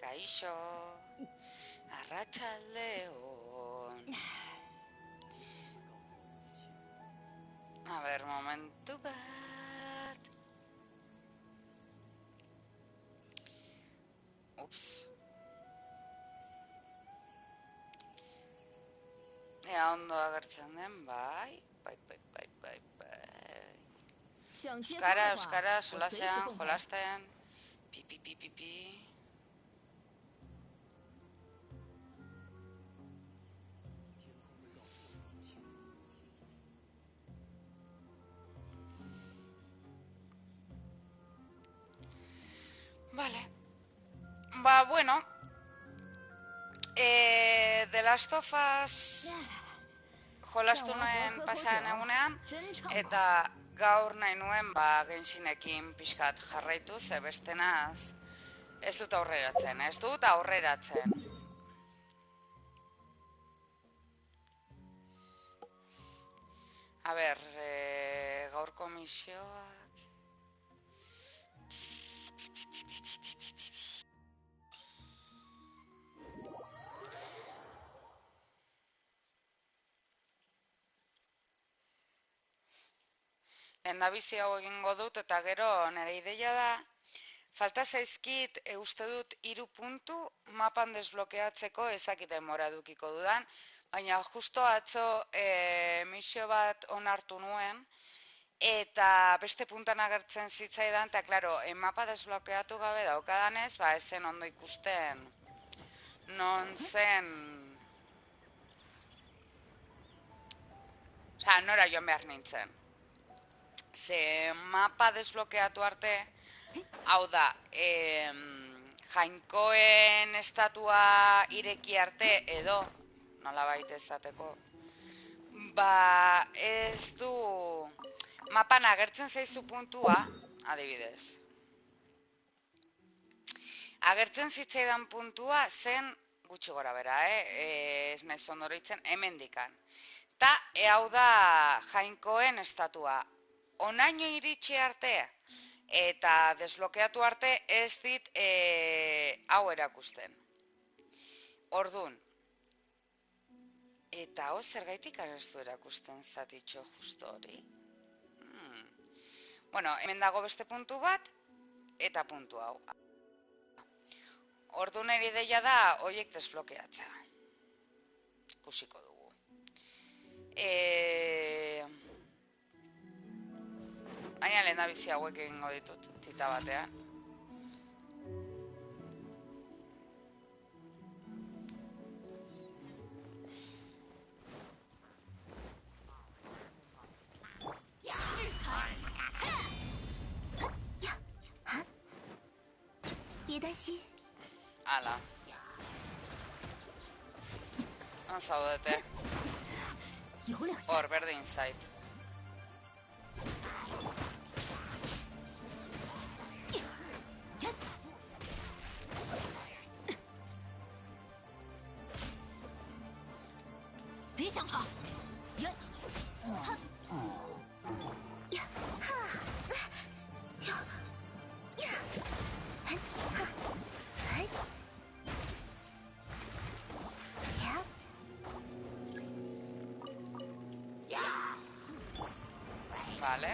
Kaixo, arratsaldeon. A ber, momentu bat. Ups. Ea ondo agertzen den, bai. Euskara, solasean, jolasten. Pi. Vale. Ba, bueno. The Last of Us jolastu nuen pasan egunean, eta gaur nahi nuen Genshinekin pixkat jarraitu, ze bestenaz ez dut aurreratzen. A ber, gaurko misioak... Lehendabizi hau egingo dut eta gero nire ideia da, falta zaizkit uste dut 3 puntu mapan desblokeatzeko ezakiten mora dukiko dudan, baina justo atzo misio bat onartu nuen, eta beste puntan agertzen zitzaidan, eta klaro, mapa desblokeatu gabe daukadanez, ez zen ondo ikusten non zen... Osa, nora joan behar nintzen. Ze mapa desblokeatu arte, hau da, Jainkoen estatua ireki arte edo, nolabait ezateko, ez du, mapan agertzen zaizu puntua, adibidez. Agertzen zitzaidan puntua zen gutxi gora bera, ez nahi ondoroitzen hemendikan. Ta, hau da Jainkoen estatua. Onaino iritsi arte eta desblokeatu arte ez dit hau erakusten. Ordun. Eta zergaitik ez du erakusten zatitxo justo hori. Bueno, hemen dago beste puntu bat eta puntu hau. Ordun nire ideia da horiek desblokeatzea. Ikusiko dugu. Baina lehendabizi hauek egingo ditut, tita batean. Ala. Non zaudete? Hor, berdin zait. Vale.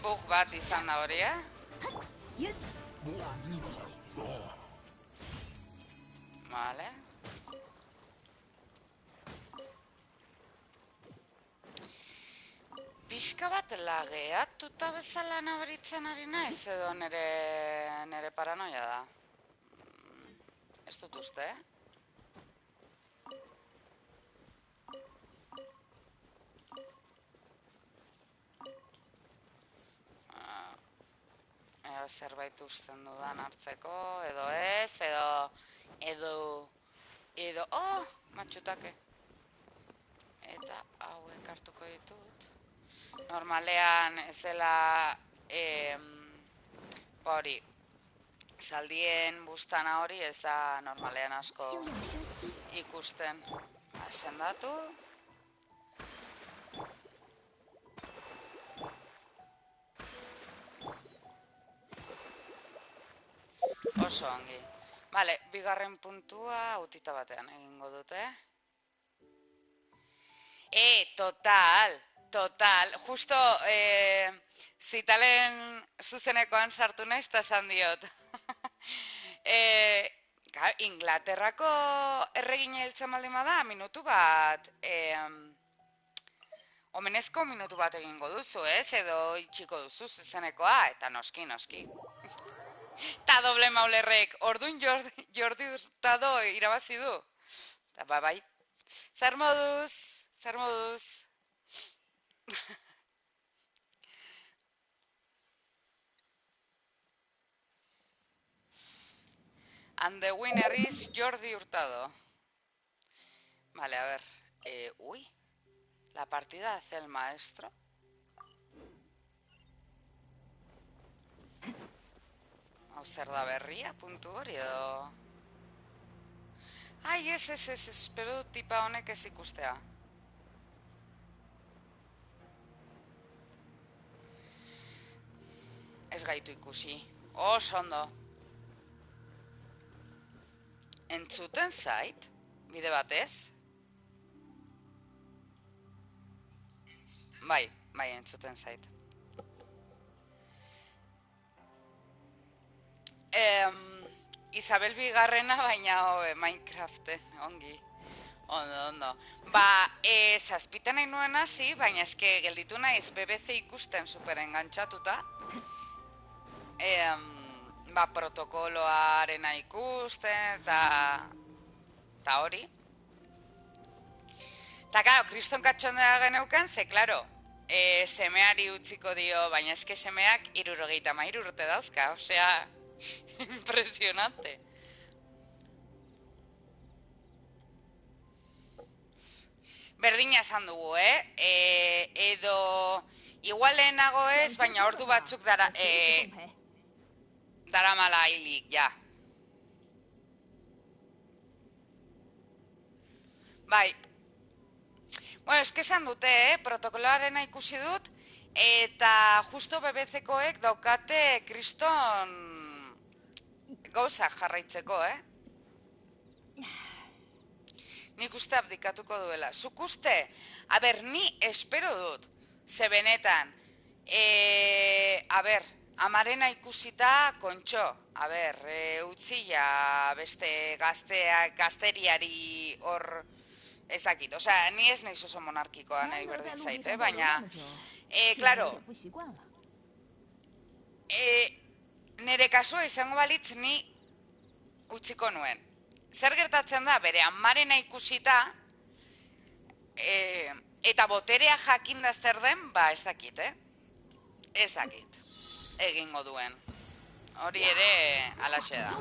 Bug bat izan da hori, Vale. Pixka bat lageatuta bezala nabaritzen ari naiz edo nere paranoia da. Ez dut uste, zerbait usten dudan hartzeko, edo ez, edo, matxutake. eta hauek hartuko ditut. Normalean ez dela hori, zaldien bustana hori ez da normalean asko ikusten. Sendatu. Oso ongi. Vale, bigarren puntua utita batean egingo dute. Total. Justo zitalen zuzenekoan sartu naiz eta esan diot. Inglaterrako erregina hiltzen baldin bada, minutu bat, omenezko minutu bat egingo duzu, ez? Edo itxiko duzu zuzenekoa, eta noski. Ta doble maulerrek, orduan Jordi Hurtado irabazi du. Eta bai. Zer moduz. And the winner is Jordi Hurtado. Vale, a ver. Uy. La partida hace el maestro. Hau zer da berria, puntu hori edo... Ai, ez, espero dut tipa honek ez ikustea. Ez gaitu ikusi. Oso ondo. Entzuten zait, bide batez? Bai, entzuten zait. Isabel Bigarrena, baina Minecraften, ongi. Ondo. Zazpitan nahi nuen hasi, baina eske gelditu naiz BBC ikusten super engantzatuta. Protokoloarena ikusten, eta hori. Eta, claro, kriston katxondea geneukan, ze, claro, semeari utziko dio, baina eske semeak 73 urte dauzka, osea, impresionante. Berdina esan dugu, edo igual lehenago ez, baina ordu batzuk daramala hilik, ja. Bai. Bueno, eske esan dute, protokoloarena ikusi dut, eta justo BBC-koek daukate kriston gauzak jarraitzeko, Nik uste abdikatuko duela. Zuk uste? Ni espero dut. Ze benetan. Amarena ikusita kontxo. Utzila beste gazteriari hor ez dakit. Osea, ni ez naiz oso monarkikoa nahi berdin zaite, baina... Claro. Nere kasua izango balitz ni utziko nuen. Zer gertatzen da, bere amarena ikusita, eta boterea jakinda zer den, ez dakit, Ez dakit, egingo duen. Hori ere, alaxe da.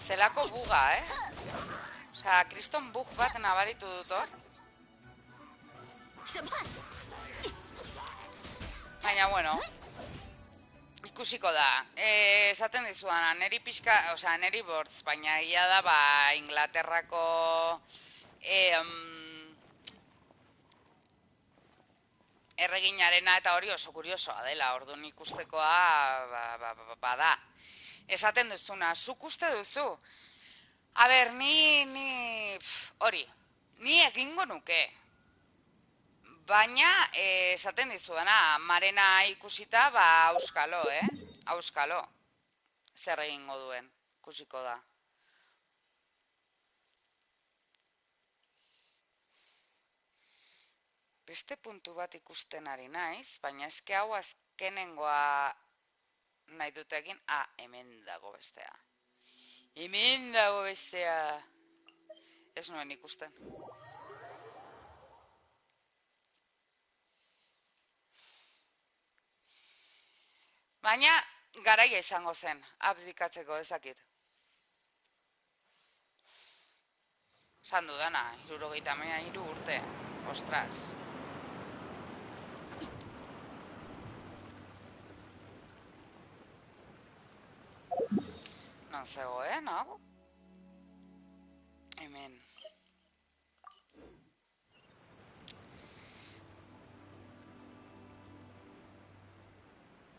Zelako buga, Osea, kriston bug bat nabaritu dut hor. Baina, bueno, ikusiko da. Esaten dizuana, neri pixka, osea, neri bortz, baina ia da, Inglaterrako erreginarena eta hori oso kuriosoa dela, orduan ikustekoa bada. Esaten duzuna, zuk uste duzu. Ni egingo nuke. Baina, esaten dizuena, amarena ikusita, auskalo, Auskalo. Zer egingo duen, ikusiko da. Beste puntu bat ikusten ari naiz, baina eske hau azkenengoa nahi dut egin, hemen dago bestea. Hemen dago bestea. Ez nuen ikusten. Baina, garaia izango zen, abdikatzeko ezakit. Esan dudana, 73 urte. Ostras. Non zegoen, hau? Hemen.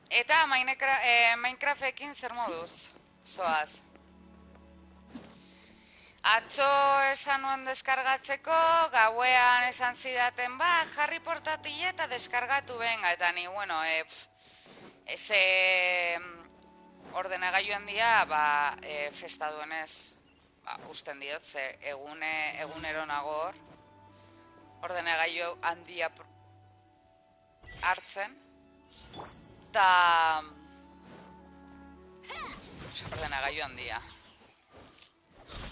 Eta Minecraftekin zer moduz? Zoaz. Atzo esan nuen deskargatzeko, gauean esan zidaten, jarri portatile eta deskargatu benga, eta ni, bueno, eze ordenagailu handia, festa duenez, usten diot, ze egunero nago hor, ordenagailu handia hartzen, eta ordenagailu handia.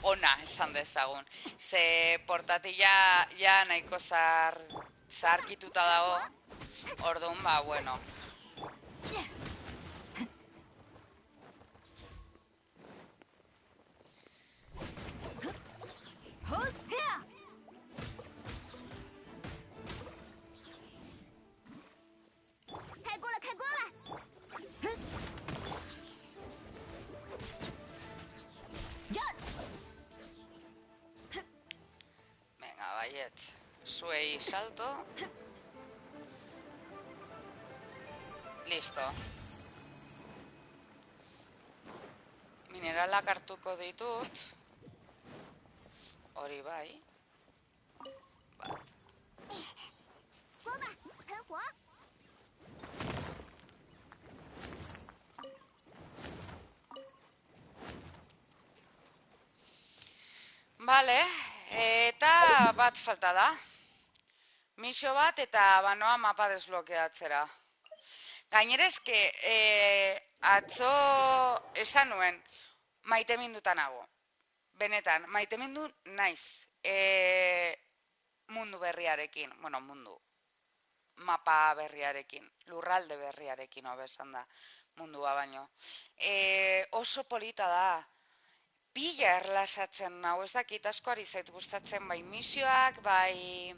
Ona esan dezagun. Ze portatila ja nahiko zaharkituta dago. Orduan, bueno. Zuei salto. Listo. Mineralak hartuko ditut. Hori bai. Bat. Vale, eta bat falta da. Misio bat eta banoa mapa desblokeatzera. Gainera eske, atzo esan nuen, maiteminduta nago. Benetan, maitemindu naiz. Mundu berriarekin, bueno, mapa berriarekin, lurralde berriarekin hobesan da, mundua baino. Oso polita da. Pila erlasatzen nau, ez dakit askoari zait gustatzen bai misioak, bai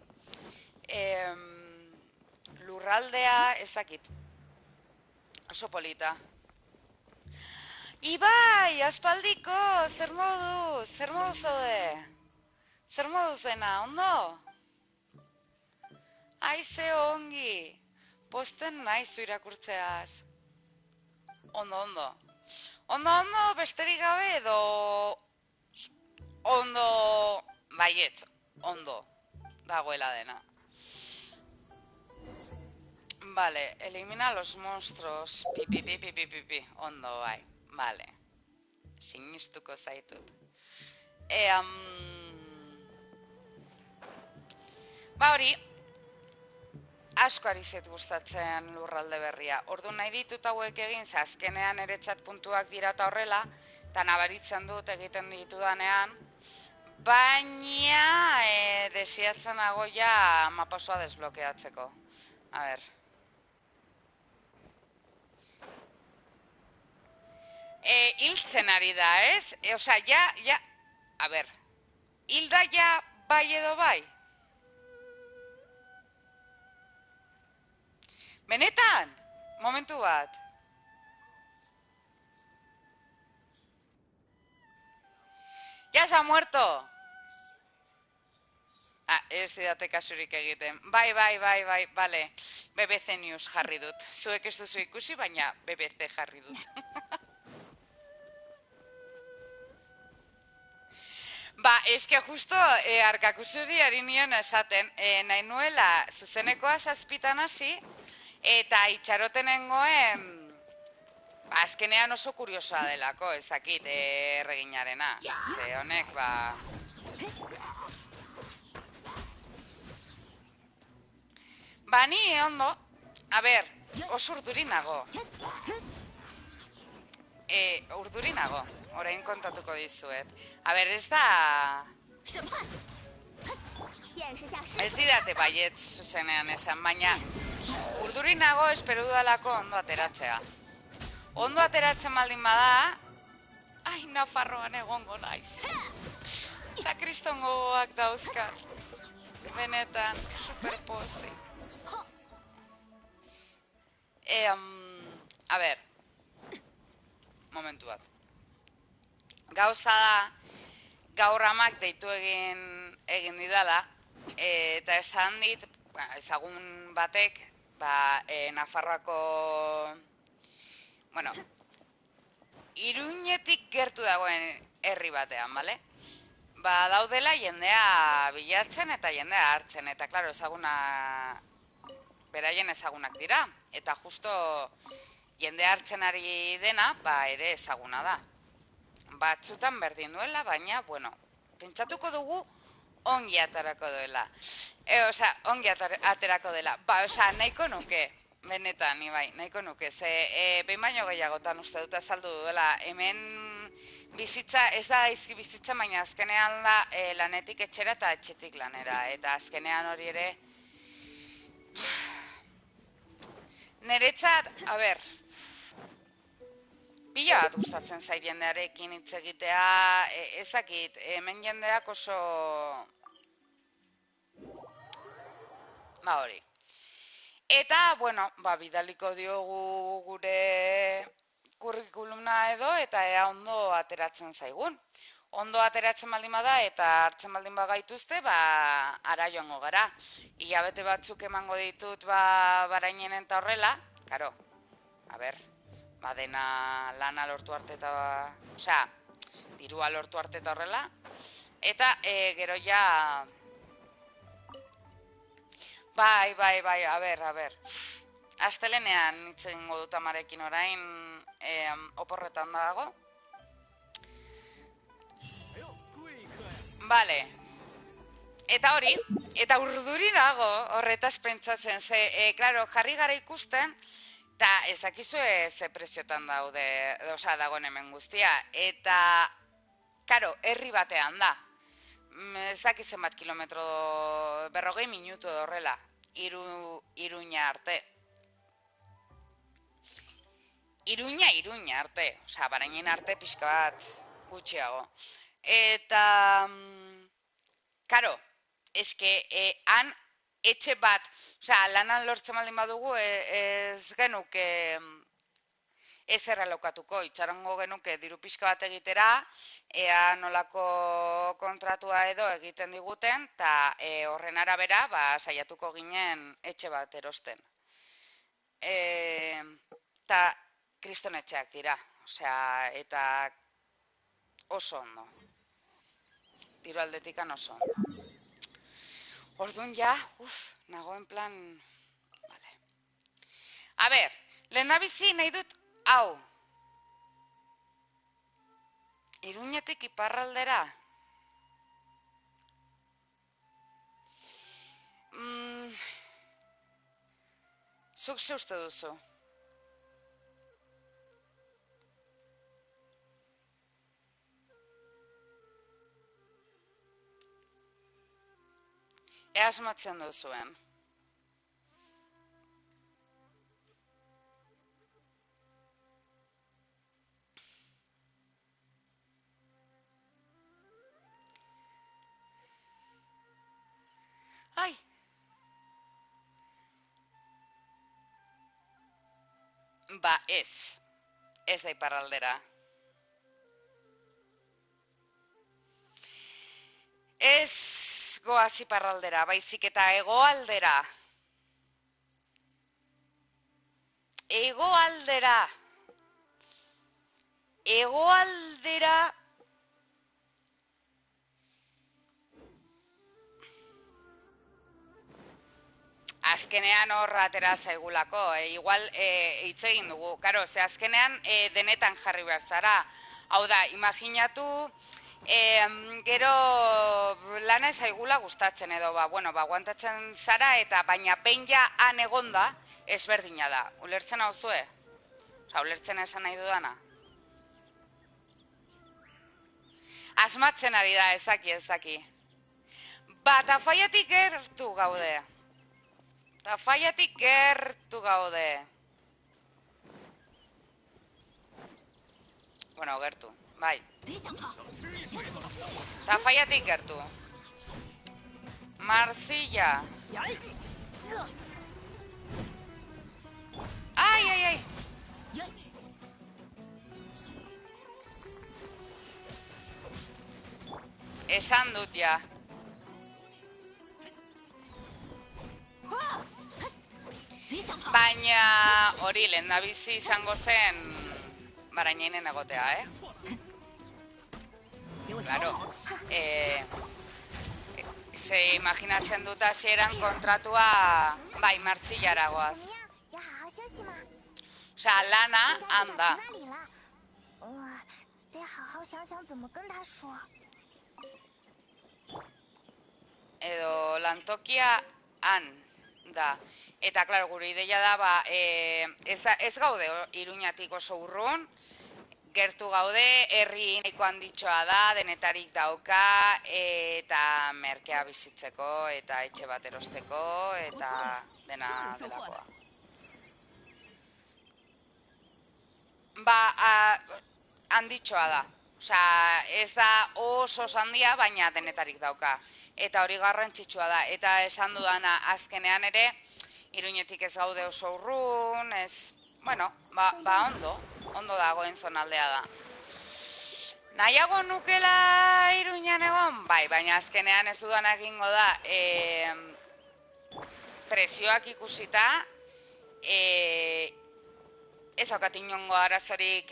lurraldea, ez dakit. Oso polita. Ibai, aspaldiko, zer moduz zaude? Zer moduz dena, ondo? Aize ongi, posten naiz zu irakurtzeaz. Ondo. Ondo, besterik gabe edo... Ondo... Baietz, ondo. Dagoela dena. Vale, elimina los monstruos. Pipi. Ondo, bai. Vale. Sinistuko zaitut. Hori... Asko ari zait gustatzen lurralde berria. Ordu nahi ditut hauek egin, ze azkenean eretzat puntuak dira eta horrela, eta nabaritzen dut egiten ditudanean, baina desiatzen nago ja mapa osoa desblokeatzeko. A ber. Hiltzen ari da, ez? Osea, ja... A ber. Hilda ja bai edo bai? Benetan? Momentu bat. Ya se ha muerto. Ez didate kasurik egiten. Bai, bale. BBC News jarri dut. Zuek ez duzu ikusi, baina BBC jarri dut. Eske justo arkakusuri ari nion esaten, nahi nuela zuzenekoa 7 hasi, eta itxarotenengoen, azkenean oso kuriosoa delako, ez dakit erreginarena. Ze honek, ni, ondo. A ber, oso urduri nago. urdurinago, orain kontatuko dizuet. A ber, ez da... Ez didate baiet zuzenean esan, baina urdurinago espero dudalako ondo ateratzea. Ondo ateratzen baldin bada, ai, Nafarroan egongo naiz. Eta kriston gogoak dauzkat. Benetan, superpozik. A ber, momentu bat. Gauza da, gaur amak deitu egin didala, eta esan dit, ezagun batek, Nafarroako, bueno, Iruñetik gertu dagoen herri batean, bale? Daudela jendea bilatzen eta jendea hartzen, eta klaro, ezaguna, beraien ezagunak dira, eta justo jendea hartzen ari dena, ere ezaguna da. Batzutan berdin duela, baina, bueno, pentsatuko dugu ongi aterako duela. Ongi aterako dela. Nahiko nuke, benetan, Ibai, nahiko nuke. Behin baino gehiagotan uste dut azaldu duela. Hemen bizitza, ez da izki bizitza, baina azkenean da lanetik etxera eta etxetik lanera. Eta azkenean hori ere... Niretzat, a ber... Pila bat gustatzen zait jendearekin hitz egitea, ez dakit, hemen jendeak oso... hori. Eta, bueno, bidaliko diogu gure kurrikulumna edo, eta ea ondo ateratzen zaigun. Ondo ateratzen baldin bada eta hartzen baldin bagaituzte, ara joango gara. Hilabete batzuk emango ditut barainen eta horrela, karo, a ber... dena lana lortu arte eta, dirua lortu arte eta horrela. Eta gero ja... Bai, a ber. Astelenean hitz egingo dut amarekin orain, oporretan dago. Bale. Eta hori, eta urduri nago horretaz pentsatzen, klaro, jarri gara ikusten, eta ez dakizu ze preziotan dagoen hemen guztia. Eta, karo, herri batean da. Ez dakizen bat kilometro, 40 minutu horrela, Iruña arte. Iruña arte, barainen arte pixka bat gutxiago. Eta, karo, eske, han etxe bat, lanan lortzen baldin badugu, ez genuke ezer alokatuko, itxarango genuke diru pixka bat egitera, ea nolako kontratua edo egiten diguten, eta horren arabera, saiatuko ginen etxe bat erosten. Eta kriston etxeak dira, eta oso ondo. Diru aldetikan oso ondo. Orduan ja, nagoen plan... Vale. A ber, lehendabizi nahi dut, hau. Iruñetik iparraldera. Zuk ze uste duzu? Ea asmatzen duzuen. Ai! Ez. Ez da iparraldera. Ez goaz iparraldera, baizik eta hegoaldera. Hegoaldera. Azkenean hor atera zaigulako, igual hitz egin dugu. Karo, azkenean denetan jarri behar zara. Hau da, imaginatu, gero lana zaigula gustatzen edo, guantatzen zara eta baina behin ja han egonda ezberdina da. Ulertzen hau zue? Ulertzen esan nahi dudana? Asmatzen ari da, ezaki. Ba, Tafaiatik gertu gaude. Bueno, gertu, bai. Tafaiatik gertu. Marzilla. Ai. Esan dut ja. Baina hori lehendabizi izango zen barainainen egotea, Claro. Ze imaginatzen dut hasieran kontratua bai Martzillara goaz. Osea, lana handa. Edo lantokia han da. Eta, klaro, gure ideia da, ba, ez gaude Iruñatik oso urrun, gertu gaude, herri nahiko handitxoa da, denetarik dauka, eta merkea bizitzeko, eta etxe bat erosteko, eta dena delakoa. Ba, handitxoa da. Osea, ez da oso handia, baina denetarik dauka. Eta hori garrantzitsua da. Eta esan dudana, azkenean ere, Iruñetik ez gaude oso urrun, ez, bueno, ba ondo dagoen zonaldea da. Nahiago nukela Iruñan egon? Bai, baina azkenean ez dudan egingo da, prezioak ikusita, ez daukat inongo arazorik,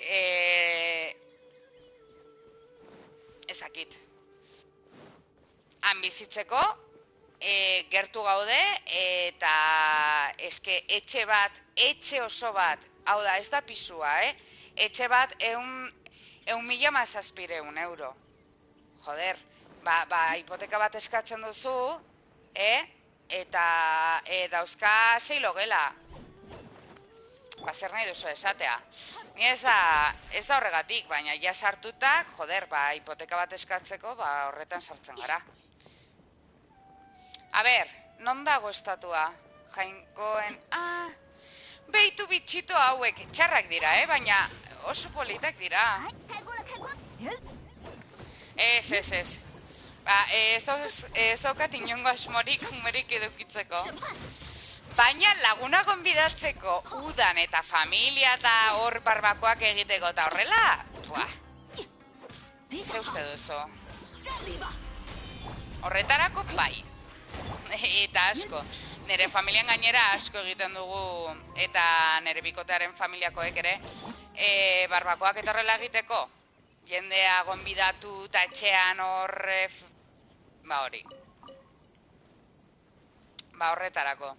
ezakit. Han bizitzeko, gertu gaude, eta eske etxe oso bat, hau da, ez da pisua, etxe bat 1.700 euro. Joder, ba, hipoteka bat eskatzen duzu, eta dauzka 6 logela. Ba, zer nahi duzu esatea. Ni ez da horregatik, baina ja sartuta, joder, ba, hipoteka bat eskatzeko, ba, horretan sartzen gara. A ber, non dago estatua? Jainkoen... Beitu bitxito hauek, txarrak dira, baina oso politak dira. Ez. Ba, ez daukat inongo asmorik humorik edukitzeko. Baina laguna gonbidatzeko udan eta familia eta hor barbakoak egiteko eta horrela, ze uste duzu? Horretarako bai. Eta asko. Nire familian gainera asko egiten dugu eta nire bikotearen familiakoek ere barbakoak eta horrela egiteko. Jendea gonbidatu eta etxean hor... Ba hori. Ba horretarako.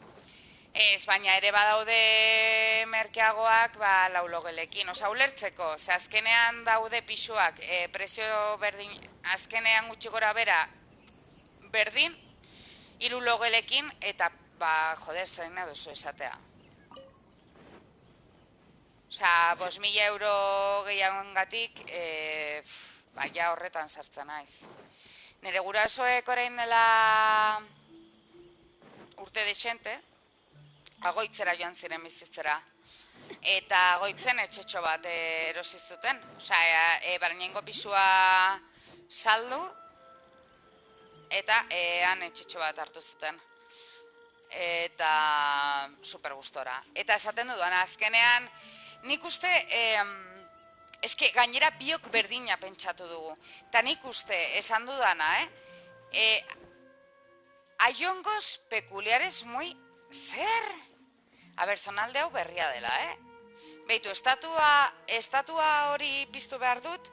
Baina ere badaude merkeagoak 4 logelekin. Osa, ulertzeko, ze azkenean daude pisuak, prezio berdin, azkenean gutxi gora bera berdin, 3 logelekin, eta, ba, joder, zein nahi duzu esatea. Osa, 5.000 euro gehiagoengatik, ba, ja horretan sartzen naiz. Nire gurasoek orain dela urte dexente, Agoitzera joan ziren bizitzera. Eta Agoitzen etxetxo bat erosi zuten. Osea, barainengo pisua saldu, eta han etxetxo bat hartu zuten. Eta super gustora. Eta esaten dudan, azkenean, nik uste, eske gainera biok berdina pentsatu dugu. Eta nik uste, esan dudana, hay peculiares muy... Zer? Aber, zonalde hau berria dela, Beitu, estatua hori piztu behar dut,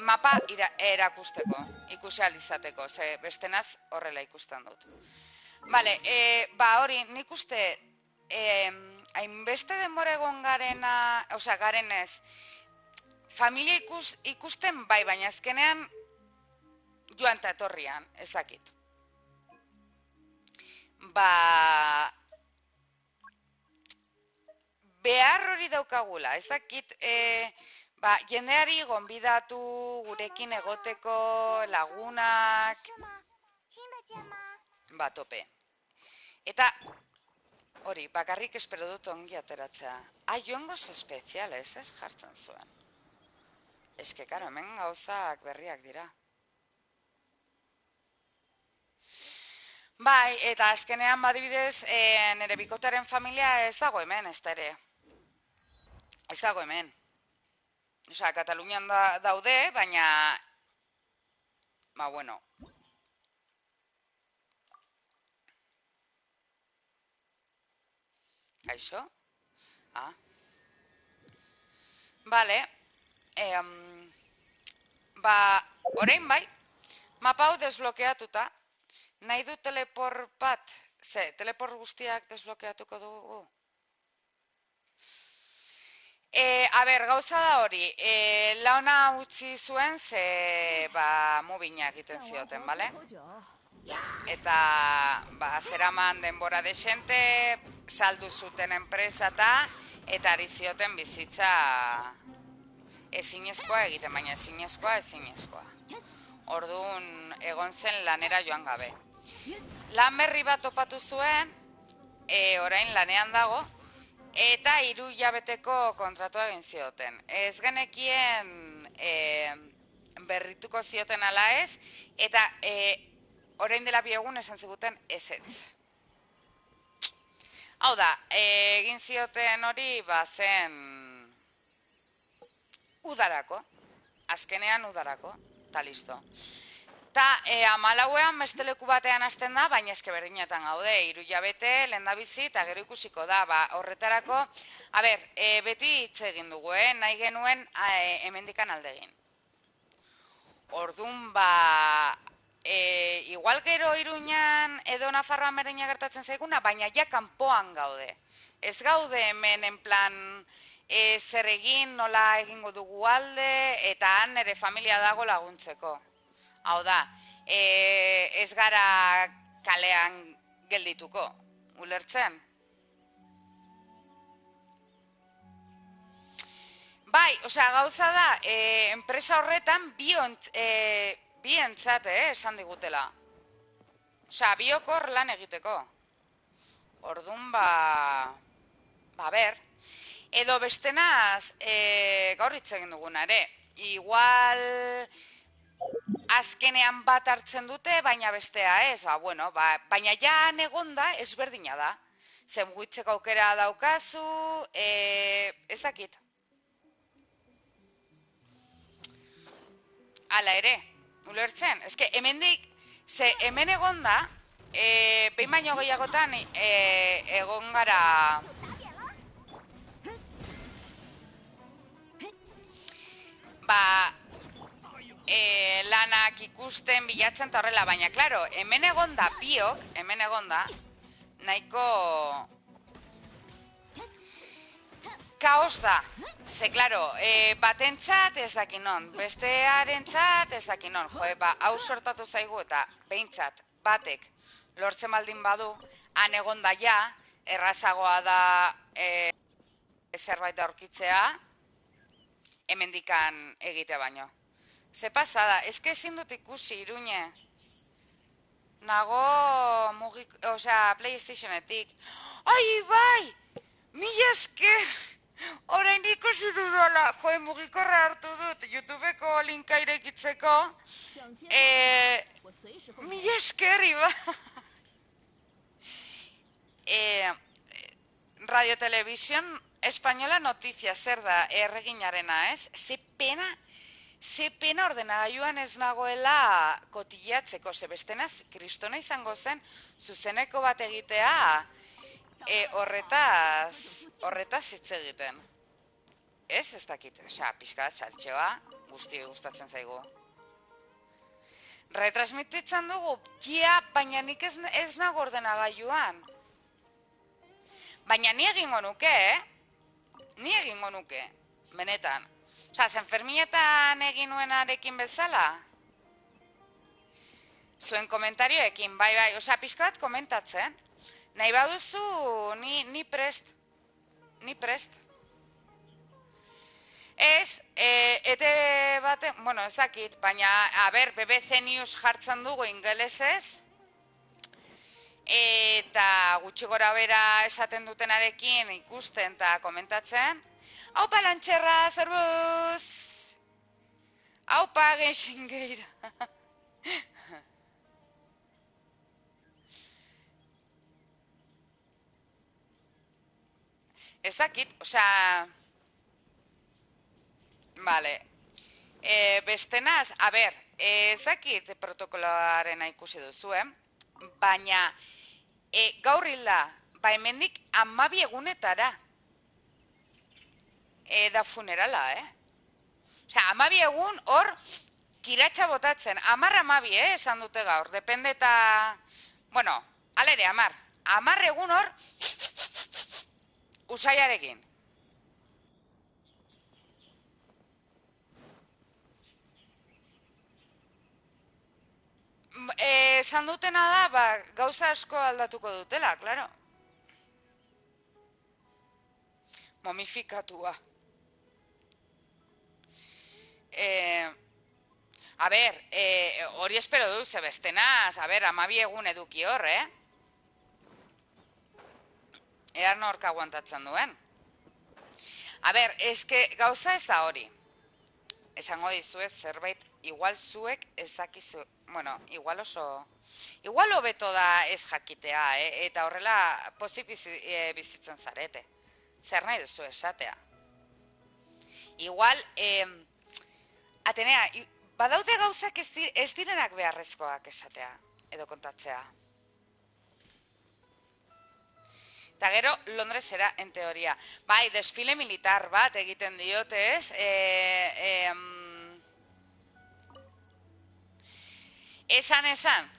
mapa erakusteko, ikusi alizateko, ze bestenaz horrela ikusten dut. Bale, ba hori, nik uste, hainbeste denbora egon garena, osea, garenez, familia ikusten bai, baina azkenean joan eta etorrian, ez dakit. Ba... behar hori daukagula, ez dakit Ba, jendeari gonbidatu gurekin egoteko lagunak, ba, tope. Eta, hori, bakarrik espero dut ongi ateratzea. Joangoz espeziales, ez jartzen zuen. Eske, karo, hemen gauzak berriak dira. Bai, eta azkenean badibidez, nire bikotaren familia ez dago hemen, ez da ere. Ez dago hemen. Osa, Katalunian daude, baina... Ba, bueno. Kaixo? Bale. Ba, orain bai, mapa hau desblokeatuta. Nahi du teleport bat? Teleport guztiak desblokeatuko dugu? Gauza da hori, launa utzi zuen mubina egiten zioten, bale? Eta, zeraman denbora desente, saldu zuten enpresa eta ari zioten bizitza ezinezkoa egiten, baina ezinezkoa. Orduan egon zen lanera joan gabe. Lan berri bat topatu zuen, orain lanean dago, eta 3 hilabeteko kontratua egin zioten. Ez genekien berrituko zioten ala ez, eta orain dela 2 egun esan ziguten ezetz. Hau da, egin zioten hori zen udarako, azkenean udarako, eta listo. Ta, 14ean beste leku batean hasten da, baina eske berdinetan gaude, 3 hilabete, lehendabizi, eta gero ikusiko da, horretarako, beti hitz egin dugu, nahi genuen hemendikan alde egin. Orduan, igual gero Iruñan edo Nafarroan berdina gertatzen zaiguna, baina ja kanpoan gaude. Ez gaude hemen en plan zer egin, nola egingo dugu alde, eta han nire familia dago laguntzeko. Hau da, ez gara kalean geldituko, ulertzen? Bai, gauza da, enpresa horretan bientzat, esan digutela. Biok hor lan egiteko. Orduan, ber. Edo bestenaz, gaur hitz egin duguna ere. Igual... azkenean bat hartzen dute, baina bestea ez, baina ja negonda ezberdina da. Zer mugitzeko aukera daukazu, ez dakit. Hala ere, ulertzen, eske hemendik, hemen egonda, behin baino gehiagotan egon gara... lanak ikusten bilatzen eta horrela, baina, klaro, hemen egonda biok, nahiko kaos da. Ze, klaro, batentzat ez dakinon, bestearentzat ez dakinon. Hau sortatu zaigu eta behintzat batek lortzen baldin badu, han egonda ja, errazagoa da zerbait aurkitzea, hemendikan egitea baino. Ze pasada, eske ezin dut ikusi Iruñe. Nago PlayStationetik. Ai, bai! Mila esker! Orain ikusi dudala. Mugikorra hartu dut YouTubeko linka irekitzeko. Mila esker, iba! Radio Televisión Española Noticias, zer da, erreginarena, ez? Ze pena ordenagailuan ez nagoela kotillatzeko, ze bestenaz kristona izango zen zuzeneko bat egitea horretaz hitz egiten. Ez dakit, pixka txaltxoa, guzti gustatzen zaigu. Retransmititzen dugu, baina nik ez nago ordenagailuan. Baina ni egingo nuke, Ni egingo nuke, benetan. Zenferminetan egin nuenarekin bezala? Zuen komentarioekin, bai, pixka bat komentatzen. Nahi baduzu, ni prest. Ez, ete bate, bueno, ez dakit, baina, BBC News jartzen dugu ingelesez, eta gutxi gora bera esaten dutenarekin ikusten eta komentatzen. Haupa lantxerra, zerbuz! Haupa geixin geira! Ez dakit, osea... Vale. Bestenaz, ez dakit protokoloaren ikusi duzu, baina gaur hilda, hemendik 12 egunetara da funerala, Osea, 12 egun hor kiratxa botatzen, 10-12, esan dute gaur, depende eta... Bueno, alere, 10 egun hor usaiarekin. Esan dutena da, gauza asko aldatuko dutela, klaro. Momifikatua. Hori espero du, zebestenaz, 12 egun eduki hor, Ear norka aguantatzen duen. Eske gauza ez da hori. Esango dizuet zerbait, igual zuek ez dakizu, bueno, igual oso... Igual hobeto da ez jakitea, eta horrela pozik bizitzen zarete. Zer nahi duzu esatea. Igual, Atenea, badaude gauzak ez direnak beharrezkoak esatea, edo kontatzea. Eta gero, Londresera, en teoria. Bai, desfile militar bat egiten diote, ez? Esan.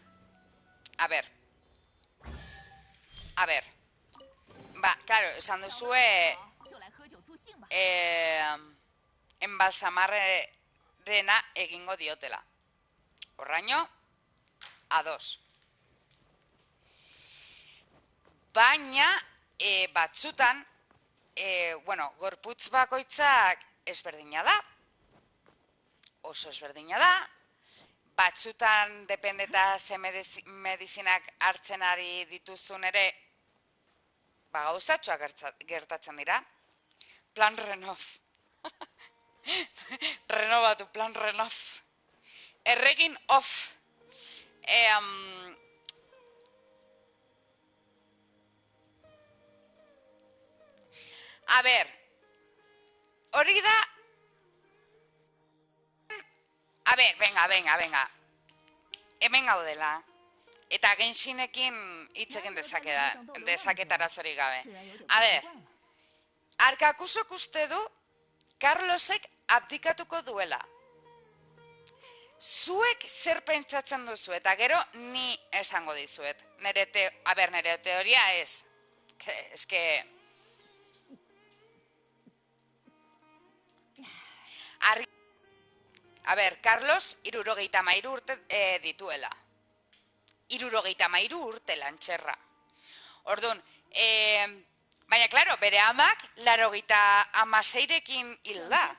A ber. Claro, esan duzue... Enbalsamarrena egingo diotela. Horraino, A2. Baina, batzutan, gorputz bakoitzak ezberdina da, oso ezberdina da, batzutan dependeta ze medizinak hartzen ari dituzun ere, gauzatxoak gertatzen dira. Plan renov. Renovatu, plan renov. Erregin off. Hori da... venga. Hemen gaudela. Eta genxinekin hitz egin dezaketara zori gabe. Arkakusok uste du Carlosek abdikatuko duela. Zuek zer pentsatzen duzu, eta gero ni esango dizuet. Nere teoria ez. Eske... Carlos 73 urte dituela. 73 urte lantxerra. Orduan, baina, klaro, bere amak 86rekin hilda.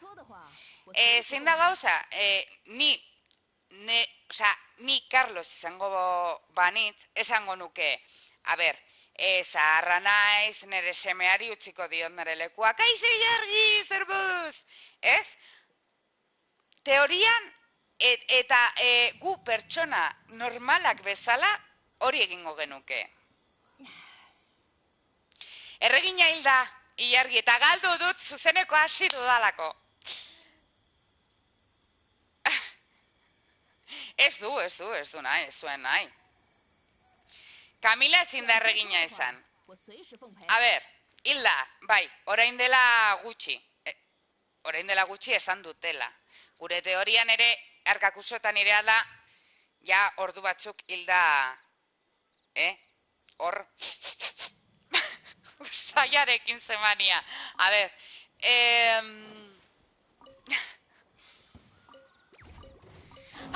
Zein da gauza, ni Carlos izango banitz, esango nuke, zaharra naiz, nire semeari utziko diot nire lekuak, aixe jargi, zerbuz, ez? Teorian, eta gu pertsona normalak bezala hori egingo genuke. Erregina hilda, ilargi, eta galdu dut zuzeneko hasi dudalako. Ez du nahi, ez zuen nahi. Kamila ezin da erregina izan. Hilda, bai, orain dela gutxi esan dutela. Gure teorian ere, arkakusotan irea da, ja ordu batzuk hilda, hor, saiarekin zemania.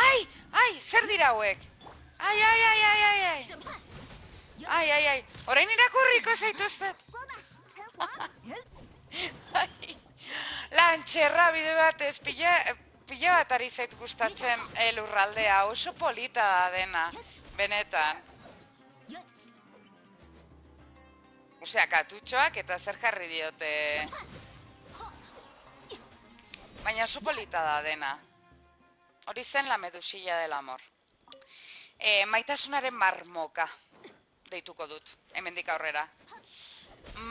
Ai, zer dira hauek? Ai, orain irakurriko zaituztet. Lantxerra bide batez, pila bat ari zait gustatzen lurraldea, oso polita da dena, benetan. Osea, katutxoak eta zer jarri diote. Baina oso polita da dena. Hori zen la medusilla del amor. Maitasunaren marmoka, deituko dut, hemendik aurrera.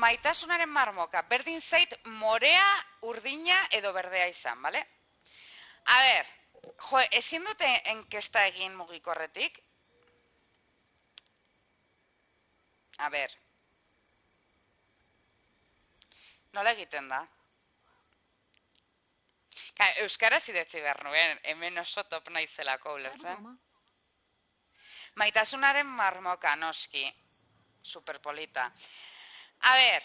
Maitasunaren marmoka, berdin zait morea, urdina edo berdea izan, bale? A ber, jo, ezin dute enkesta egin mugikorretik? A ber, nola egiten da? Euskaraz idetzi behar nuen, hemen oso top naizelako ulertzen. Maitasunaren marmoka, noski. Superpolita. A ber,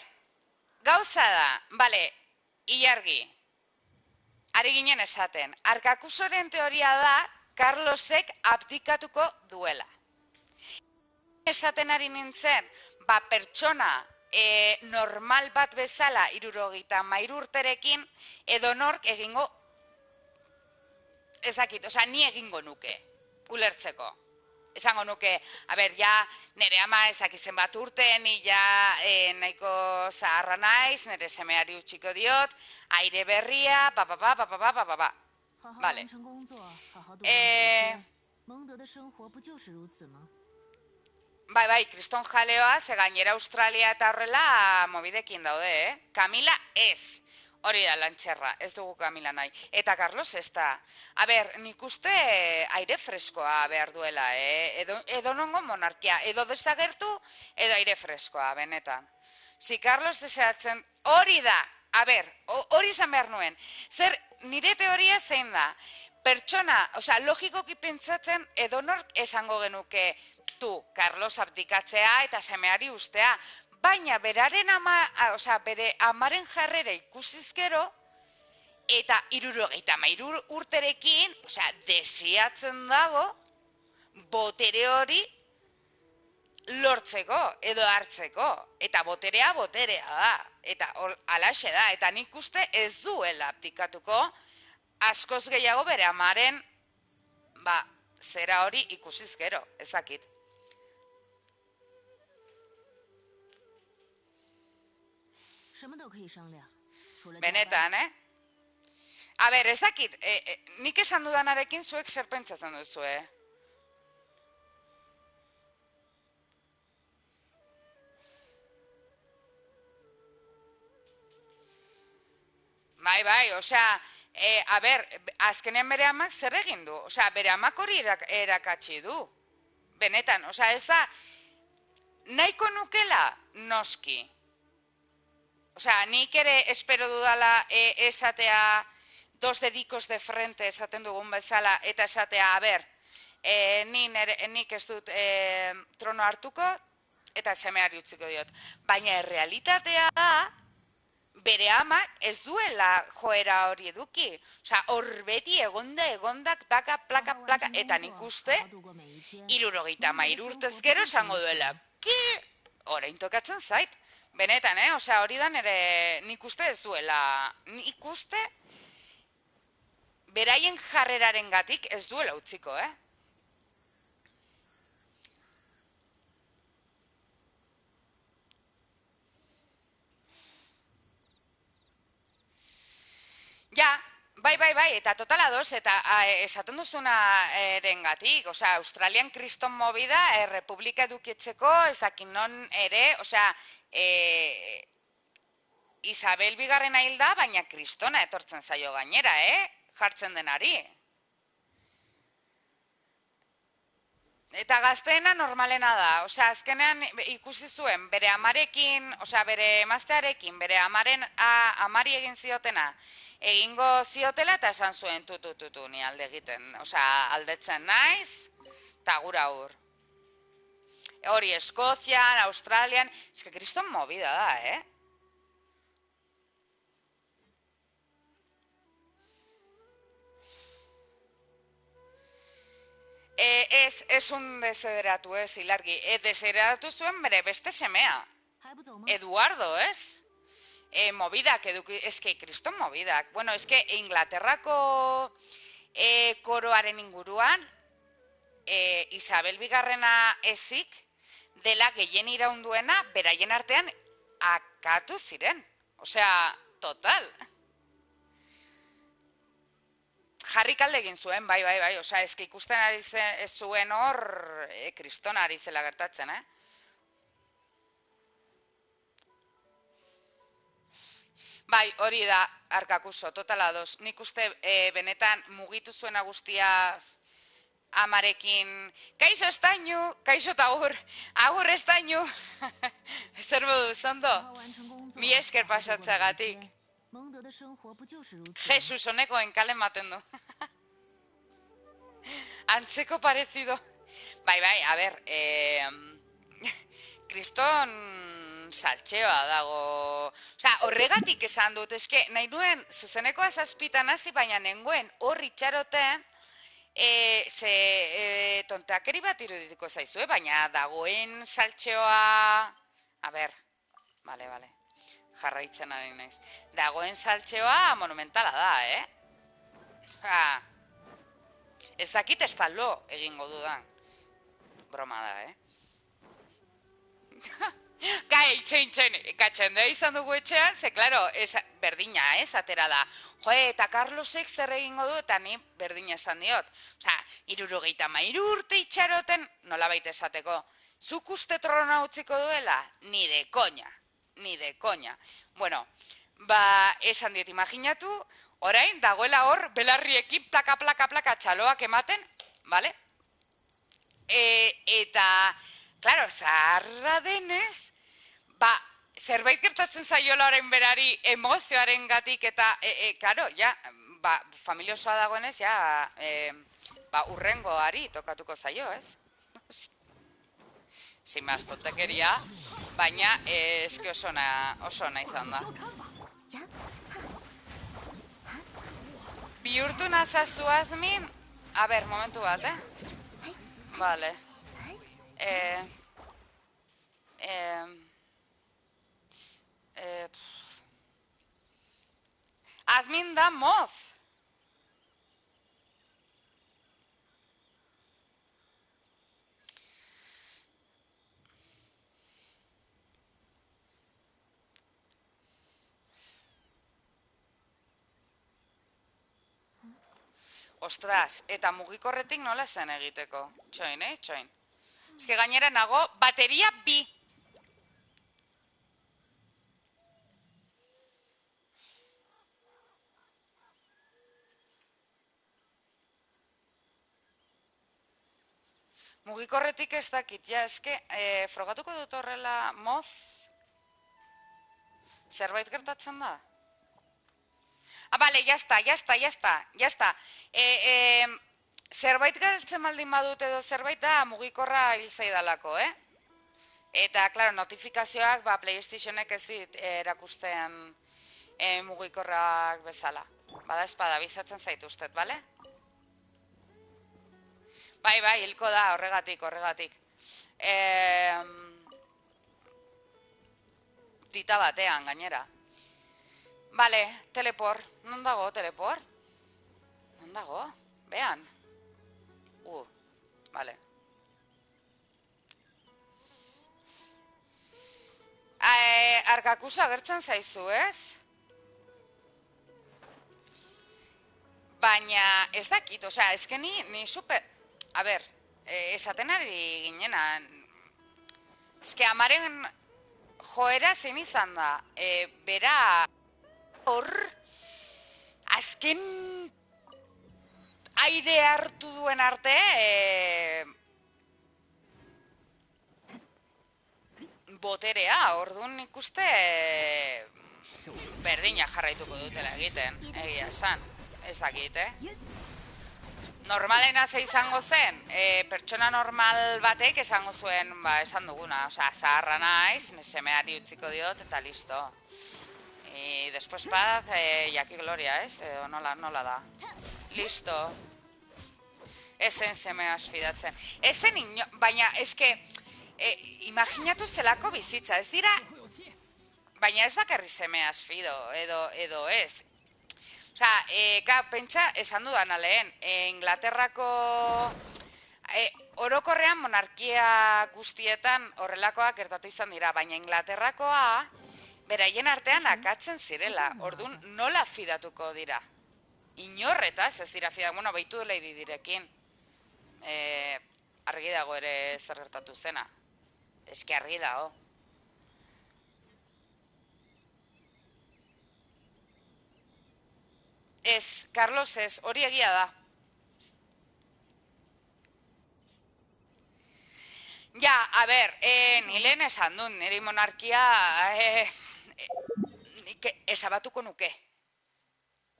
gauza da, bale, ilargi. Ari ginen esaten, Arkakusoren teoria da, Carlosek abdikatuko duela. Esaten ari nintzen, pertsona normal bat bezala 73 urterekin edonork egingo ezakit, osea, ni egingo nuke, ulertzeko. Esango nuke, a ber, ja, nire ama ezakizen bat urte, ni ja nahiko zaharra naiz, nire semeari utxiko diot, aire berria, Vale. Bai, kriston jaleoa, ze gainera Australia eta horrela mobidekin daude, Camila ez. Hori da lantxerra, ez dugu Camila nahi. Eta Carlos ez da. A ber, nik uste aire freskoa behar duela, edo nongo monarkia, edo desagertu, edo aire freskoa, benetan. Si Carlos deseatzen, hori da, a ber, hori izan behar nuen. Zer, nire teoria zein da, pertsona, osea, logikoki pentsatzen, edonork esango genuke, Carlos abdikatzea eta semeari ustea, baina beraren bere amaren jarrera ikusiz gero, eta 73 urterekin, desiatzen dago, botere hori lortzeko, edo hartzeko, eta boterea da, eta alaxe da, eta nik uste ez duela abdikatuko, askoz gehiago bere amaren, zera hori ikusiz gero, ezakit. Benetan, A ber, ez dakit, nik esan dudanarekin zuek zer pentsatzen duzu, Bai, osea, a ber, azkenean bere amak zer egin du? Osea, bere amak hori erakatsi du. Benetan, osea, ez da, nahiko nukela noski. Osea, nik ere espero dudala esatea dos dedikos de frente esaten dugun bezala, eta esatea, a ber, nik ez dut trono hartuko, eta semeari utziko diot. Baina errealitatea da, bere amak ez duela joera hori eduki. Osea, hor beti egondak, plaka, eta nik uste, 73 urtez gero esango duela. Orain tokatzen zait. Benetan, osea, hori da nire nik uste ez duela, nik uste beraien jarreraren gatik ez duela utziko, Ja, bai, eta totala doz, eta esaten duzuna erengatik, osea, Australian kriston movida, republika edukitzeko, ez dakin non ere, osea, Isabel bigarrena hilda, baina kristona etortzen zaio gainera, jartzen denari. Eta gazteena normalena da, osea, azkenean ikusi zuen, bere amarekin, osea, bere emaztearekin, bere amari egin ziotena, egingo ziotela eta esan zuen tutu, ni alde egiten, osea, aldetzen naiz, eta gura hor. Hori Eskozian, Australian, eske kriston movida da, Ez un desederatu, Ilargi. Desederatu zuen bere beste semea. Eduardo, ez? movidak eduki, eske, kriston movidak. Bueno, eske, Inglaterrako koroaren inguruan, Isabel Bigarrena ezik, dela gehien iraunduena, beraien artean akatu ziren. Osea, total. Jarri kalde egin zuen, bai. Osea, eski ikusten ari ez zuen hor, kriston ari zela gertatzen, Bai, hori da, Arkakuso, totala doz. Nik uste benetan mugitu zuena guztia amarekin, kaixo estainu, kaixo eta agur estainu. Zer modu, zondo? Mi esker pasatzagatik. Jesus, honekoen kale maten du. Antzeko parezido. Bai, a ber, kriston saltxeoa dago. Osea, horregatik esan dut, eske, nahi nuen, zuzenekoa zazpitan hasi, baina nengoen horri txaroten, tontakeri bat irudituko zaizue, baina dagoen saltxeoa... A ber, bale, jarraitzen ari naiz. Dagoen saltxeoa monumentala da, Ez dakit ez da lo egingo dudan. Broma da, Gai, txoin, katzen da izan dugu etxean, ze, klaro, berdina, atera da. Jo, eta Carlosek zer egingo du, eta ni berdina esan diot. Osa, 73 urte itxaroten, nola baita esateko, zuk uste trona utziko duela? Ni de koña. Bueno, esan diot, imaginatu, orain, dagoela hor, belarriekin plaka txaloak ematen, bale? Eta... Claro, zaharra denez, zerbait gertatzen zaiola orain berari emozioaren gatik eta, claro, familia osoa dagoenez, urrengoari tokatuko zaio, ez? Sin más tontekeria, baina eski oso ona izan da. Bihurtu nazazu admin, a ber, momentu bat, Vale. Admin da moz. Ostras, eta mugikorretik nola zen egiteko? Txoin, txoin. Ez que gainera nago, bateria bi. Mugikorretik ez dakit, eske, frogatuko dut horrela moz? Zerbait gertatzen da? Bale, jazta. Zerbait galtzen baldin badut edo zerbait da mugikorra hil zaidalako, Eta, klaro, notifikazioak, PlayStationek ez dit erakusten mugikorrak bezala. Bada espada, bizatzen zaituztet, bale? Bai, hilko da, horregatik. Tita batean, gainera. Bale, teleport. Non dago, teleport? Non dago? Bean. Bale. Arkakuso agertzen zaizu, ez? Baina ez dakit, osea, eske ni super... A ber, esaten ari ginena. Eske amaren joera zein izan da. Bera hor, azken aire hartu duen arte, boterea, orduan ikuste berdina jarraituko dutela egiten, egia esan, ez dakit, Normalena ze izango zen, pertsona normal batek esango zuen, esan duguna, osea, zaharra naiz, semeari utziko diot, eta listo. Después paz, jaki gloria, ez? Nola da. Listo. Ezen semea asfidatzen. Ezen baina, eske, imaginatu zelako bizitza, ez dira... baina ez bakarri semeaz fido, edo ez. Osa, pentsa, esan dudana lehen, Inglaterrako, orokorrean monarkia guztietan horrelakoak gertatu izan dira, baina Inglaterrakoa, beraien artean akatzen zirela, orduan nola fidatuko dira? Inorretaz ez dira fidatuko, bueno, baitu Lady Direkin, argi dago ere zer gertatu zena, eski argi dago. Ez, Carlos ez, hori egia da. Ja, a ber, ni lehen esan dut, niri monarkia esabatuko nuke.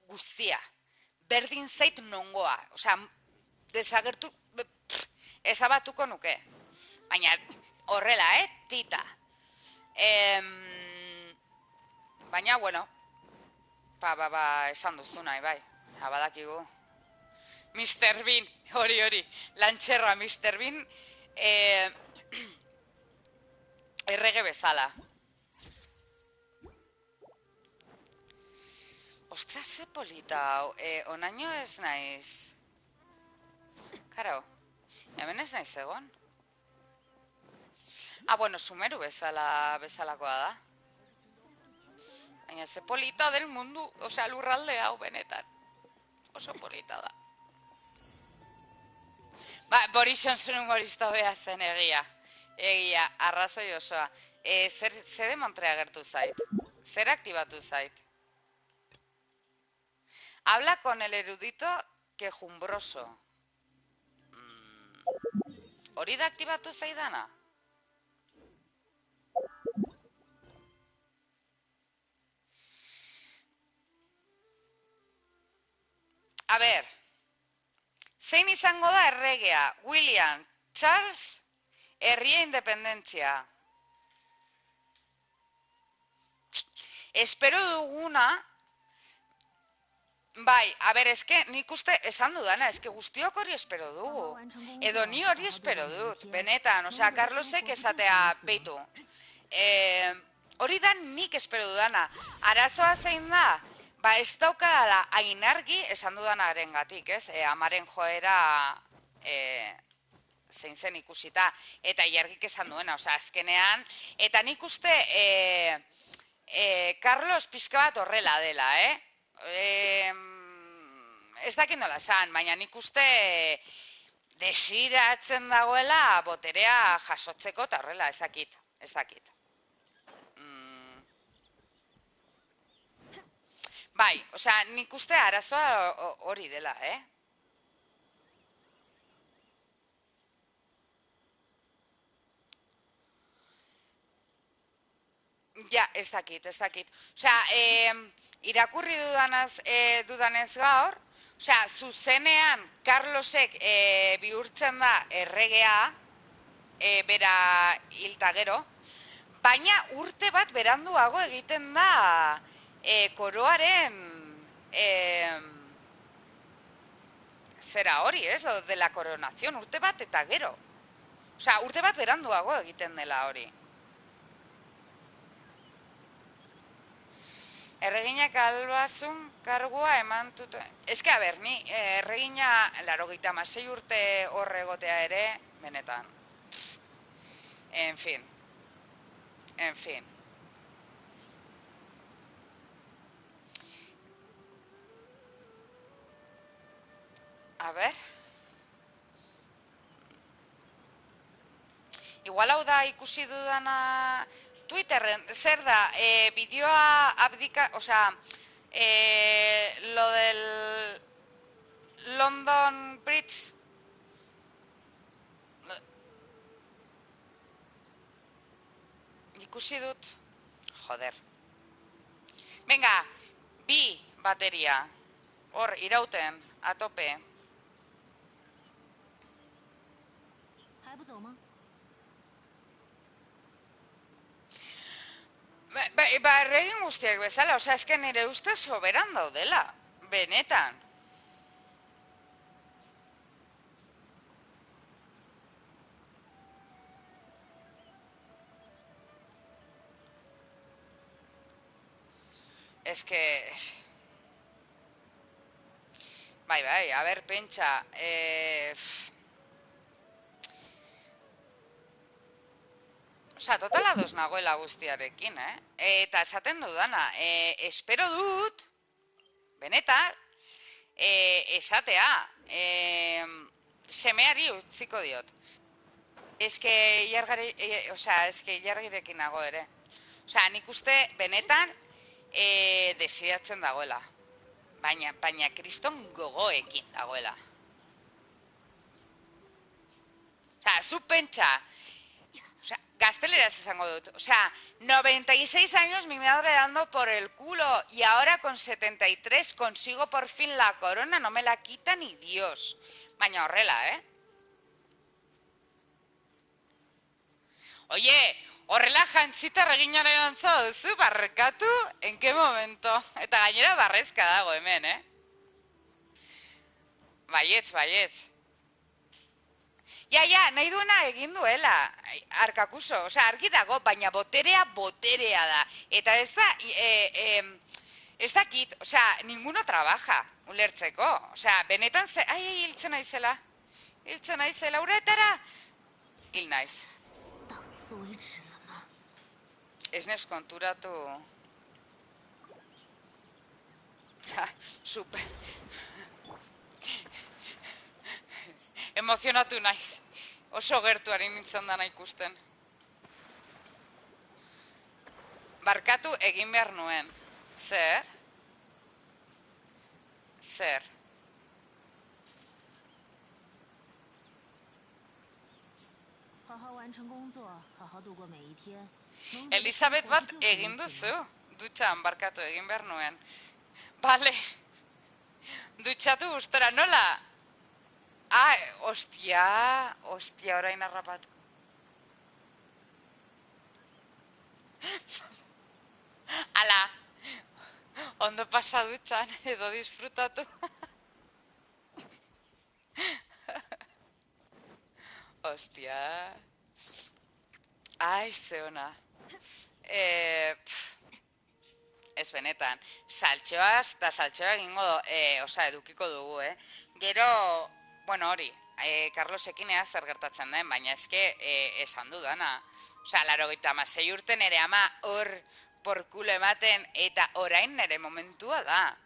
Guztia. Berdin zait nongoa. Osea, desagertu, esabatuko nuke. Baina horrela, tita. Baina, bueno, esan duzu nahi, bai. Badakigu. Mr. Bean, hori, lantxerra Mr. Bean, errege bezala. Ostras, ze polita hau, onaino ez naiz. Karo, hemen ez naiz egon. Bueno, Sumeru bezalakoa da. Baina ze polita del mundu, osea, lurralde hau benetan. Oso polita da. Boris Johnson humorista bea zen egia. Egia, arrazoi osoa. Zer demontre agertu zait? Zer aktibatu zait? Habla con el erudito quejumbroso. Hori da aktibatu zaidana? A ber, zein izango da erregea? William, Charles, herria independentzia. Espero duguna, bai, a ber, eske nik uste esan dudana, eske guztiok hori espero dugu. Edo ni hori espero dut, benetan, osea, Carlosek esatea beitu. Hori da nik espero dudana. Arazoa zein da? Ez daukadala ainargi esan dudanaren gatik, ez? Amaren joera zein zen ikusita, eta ilargik esan duena, osea, azkenean, eta nik uste Carlos pixka bat horrela dela, ez dakit nola esan, baina nik uste desiratzen dagoela boterea jasotzeko eta horrela, ez dakit. Bai, osea, nik uste arazoa hori dela, Ja, ez dakit. Osea, irakurri dudanez gaur, osea, zuzenean Carlosek bihurtzen da erregea, bera hilta gero, baina urte bat beranduago egiten da koroaren zera hori, ez? Lo de la coronación, urte bat eta gero. Osea, urte bat beranduago egiten dela hori. Erreginak albazun kargua eman tutu... Eske, a ber, ni erregina 86 urte horre egotea ere, benetan. En fin. A ber. Igual hau da ikusi dudana... Twitterren, zer da, bideoa abdika, osea, lo del London Bridge, ikusi dut, joder. Venga, 2 bateria, hor, irauten, a tope. Erregin guztiak bezala, osea, esken nire uste soberan daudela, benetan. Ez que... Bai, a ber, pentsa... Osa, total ados nagoela guztiarekin, Eta esaten dudana, espero dut, benetan, esatea, semeari utziko diot. Eske ilargirekin nago ere. Osea, nik uste benetan desiatzen dagoela. Baina kriston gogoekin dagoela. Osea, zu pentsa. Osea, gazteleraz esango dut. Osea, 96 años mi madre dando por el culo y ahora con 73 consigo por fin la corona, no me la quita ni Dios. Baina horrela, Oye, horrela jantzita reginaren antza duzu, barrekatu, en qué momento? Eta gainera barrezka dago hemen, Baietz. Ja, nahi duena egin duela, arkakuso, osea, argi dago, baina boterea da. Eta ez dakit, osea, ninguno trabaja, ulertzeko. Osea, benetan hiltzen naizela, uretara, hil naiz. Ez nez konturatu... Super. Emozionatu naiz. Oso gertuari nintzen dana ikusten. Barkatu egin behar nuen. Zer? Elisabet bat egin duzu. Dutxan, barkatu egin behar nuen. Bale. Dutxatu gustora, nola? Ostia, orain harrapatu. Ala, ondo pasa dutxan, edo disfrutatu. Ostia. Ze ona. Ez benetan. Saltxoaz, eta saltxoa egingo, edukiko dugu, Gero, bueno, hori, Carlosekin ea zer gertatzen den, baina eske esan dudana. Osea, 96 urte nere ama hor porkulo ematen, eta orain nere momentua da.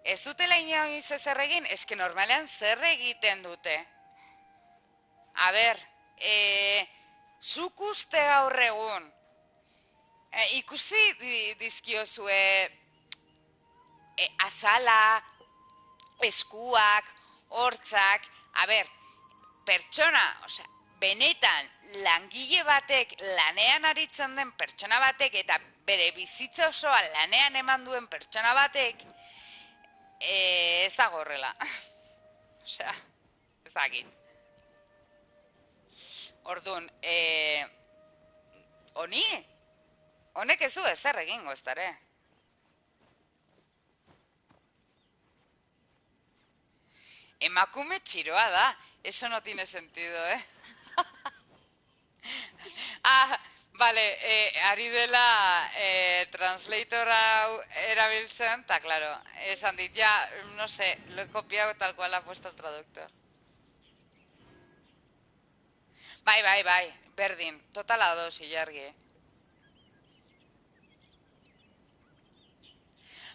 Ez dutela inoiz zer egin, eske normalean zer egiten dute. A ber, zuk uste gaur egun, ikusi dizkiozue azala, eskuak, hortzak, a ber, pertsona, osea, benetan langile batek, lanean aritzen den pertsona batek, eta bere bizitza osoa lanean eman duen pertsona batek, ez da gorrela. Osea, ez dakit. Orduan, honek ez du ezer egingo ez dara. Emakume txiroa da, eso no tiene sentido, Vale, ari dela translatora erabiltzen, eta claro, esan dit, ya, no sé, lo he copiado tal cual ha puesto el traductor. Bai, berdin, total ados, ilargi.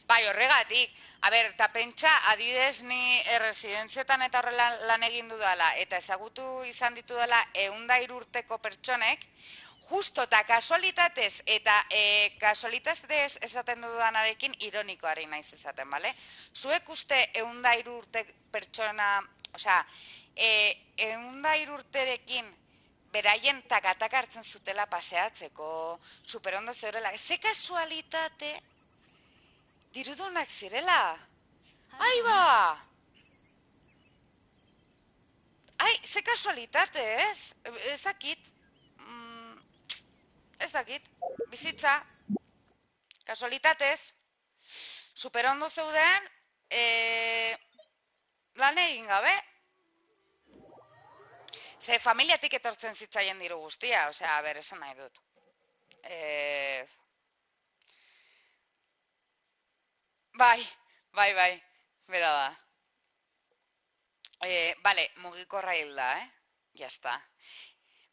Bai, horregatik, a ber, eta pentsa, adibidez ni residentzietan eta horrela lan egin dudala, eta ezagutu izan ditu dela 103 urteko pertsonek, justo eta kasualitatez, eta kasualitatez esaten dudanarekin ironikoari naiz esaten, bale? Zuek uste 103 urte pertsona, osea, 103 urterekin beraien takatak hartzen zutela paseatzeko, superondo zeurela, ze kasualitate... Dirudunak zirela. Ba! Ze kasualitate, ez? Ez dakit. Bizitza. Kasualitatez. Superondo zeuden. Lan egin gabe. Ze familiatik etortzen zitzaien diru guztia. Osea, ber, esan nahi dut. bai, bera da. Bale, mugikorra hil da, Jazta.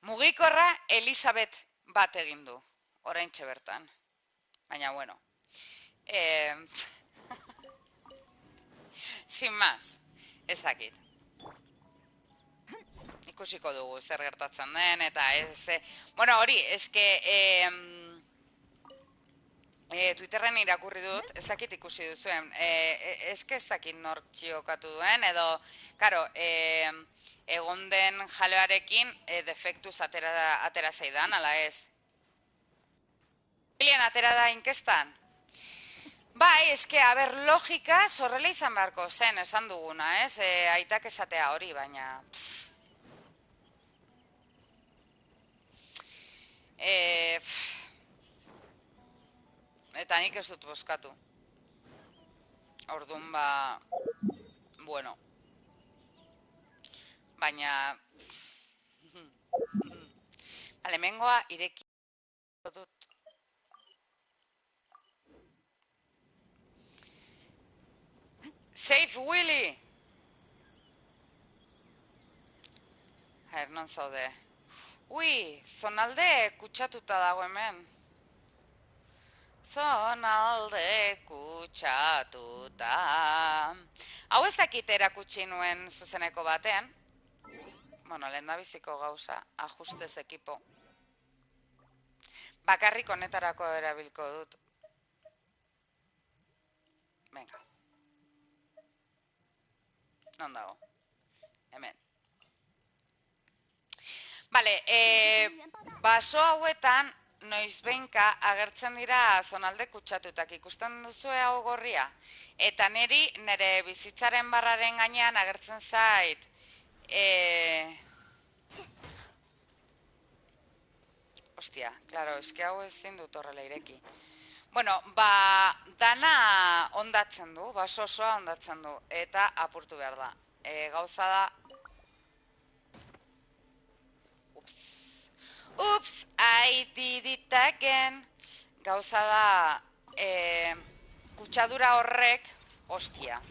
Mugikorra Elisabet bat egin du, oraintxe bertan. Baina, bueno. Eh, sin más, ez dakit. Ikusiko dugu zer gertatzen den, eta ez... bueno, hori, eske... Twitterren irakurri dut, ez dakit ikusi duzuen, eske ez dakit nork txiokatu duen, edo, karo, egon den jalearekin defektuz atera zaidan, ala ez? Bilien atera da inkestan? Bai, eske, aber, logika zorrela izan beharko zen, esan duguna, ez? Aitak esatea hori, baina... Eta nik ez dut bozkatu. Orduan, ba... Bueno. Baina... Alemengoa ireki dut. Save Willy! Non zaude. Ui, zonalde kutsatuta dago hemen. Zonalde kutsatuta. Hau ez dakit erakutsi nuen zuzeneko batean. Bueno, lehendabiziko gauza, ajustez ekipo. Bakarrik honetarako erabilko dut. Venga. Non dago? Hemen. Bale, baso hauetan noizbeinka agertzen dira zonalde kutsatutak, ikusten duzue hau gorria. Eta nire bizitzaren barraren gainean agertzen zait, Ostia, klaro, eske hau ezin dut horrela ireki. Bueno, ba, dana ondatzen du, baso osoa ondatzen du, eta apurtu behar da. Gauza da... Ups, I did it again. Gauza da, kutsadura horrek, ostia.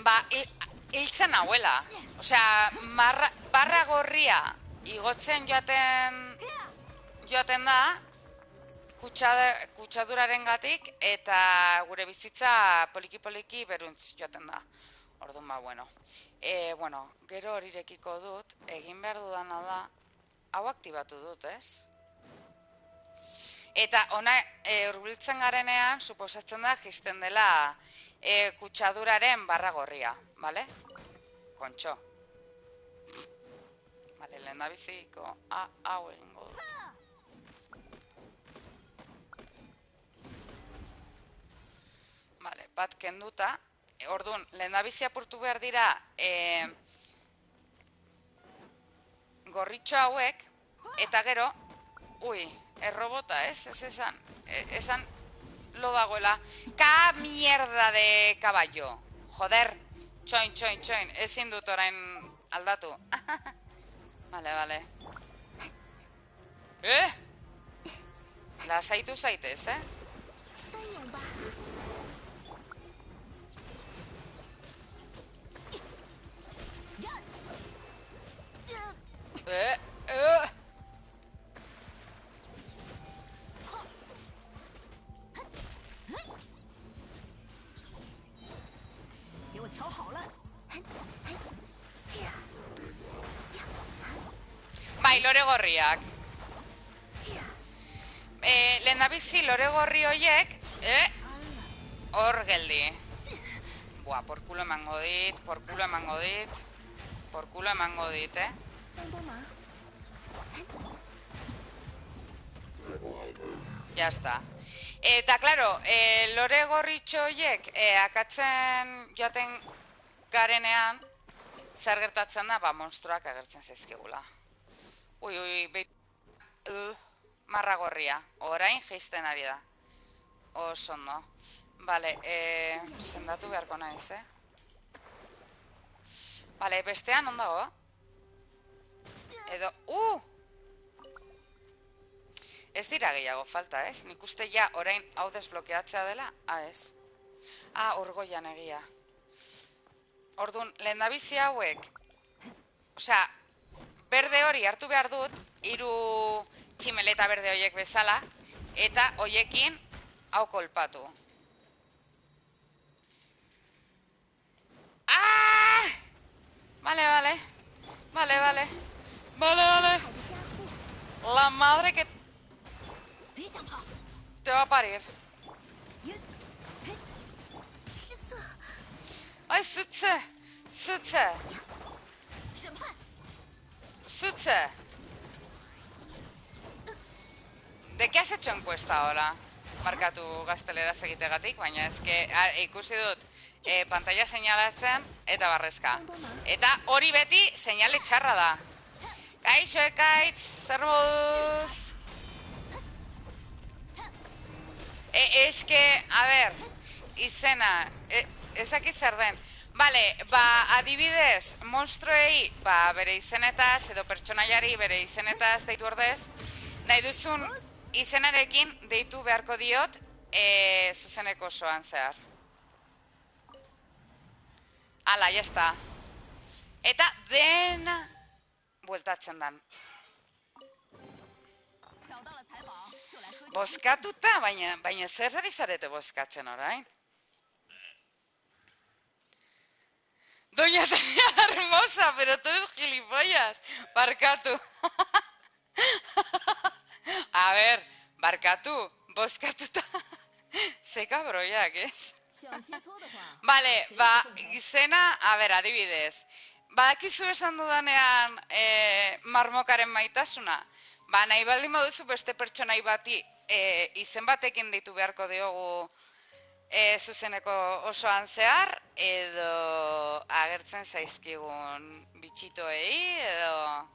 Ba, hiltzen hauela. Osea, barra gorria igotzen joaten da, kutsaduraren gatik, eta gure bizitza poliki-poliki beruntz joaten da. Orduan ba, bueno. Bueno, gero horirekiko dut, egin behar dudana da, hau aktibatu dut, ez? Eta ona hurbiltzen garenean, suposatzen da, jisten dela kutsaduraren barra gorria, bale? Kontxo. Bale, lehendabiziko hau egingo dut. Bale, bat kenduta. Orduan, lehendabizi apurtu behar dira gorritxo hauek, eta gero, ui, errobota, ez esan lo dagoela. Ka mierda de caballo. Joder, txoin, ezin dut orain aldatu. Vale. Lasaitu zaitez, Bai, lore gorriak. Lehendabizi lore gorri horiek, hor geldi. Buah, por culo emango dit, Ya está. Eta, klaro, lore gorritxo horiek akatzen joaten garenean, zer gertatzen da, ba, monstruak agertzen zaizkigula. Ui, marra gorria. Orain geisten ari da. Oso ondo. Bale, sendatu beharko naiz, Bale, bestean ondago. Edo, Ez dira gehiago falta, ez? Nik uste ja orain hau desblokeatzea dela, ez. Orgoian egia. Orduan, lehendabizi hauek, osea, berde hori hartu behar dut, 3 tximeleta berde horiek bezala, eta hoiekin hau kolpatu. Vale. La madre que te va a parir. Ay, Sutze. ¿De qué has hecho encuesta ahora? Markatu gazteleraz egitegatik, baina eske ikusi dut pantalla seinalatzen eta barrezka. Eta hori beti seinale txarra da. Kaixo ekaitz, zer moduz? Eske, a ber, izena, ezaki zer den. Bale, adibidez, monstruei, bere izenetaz, edo pertsonaiari bere izenetaz deitu ordez, nahi duzun izenarekin deitu beharko diot zuzeneko osoan zehar. Hala, jazta. Eta dena bueltatzen dan. Bozkatuta, baina zer ari zarete bozkatzen orain? Doña Tania hermosa, pero tú eres gilipollas. Barkatu. A ver, barkatu, bozkatuta. Ze kabroiak, ez? Vale, izena, a ver, adibidez. Badakizu esan dudanean marmokaren maitasuna? Nahi baldin moduzu beste pertsonai bati izen batekin ditu beharko diogu zuzeneko osoan zehar, edo agertzen zaizkigun bitxitoei, edo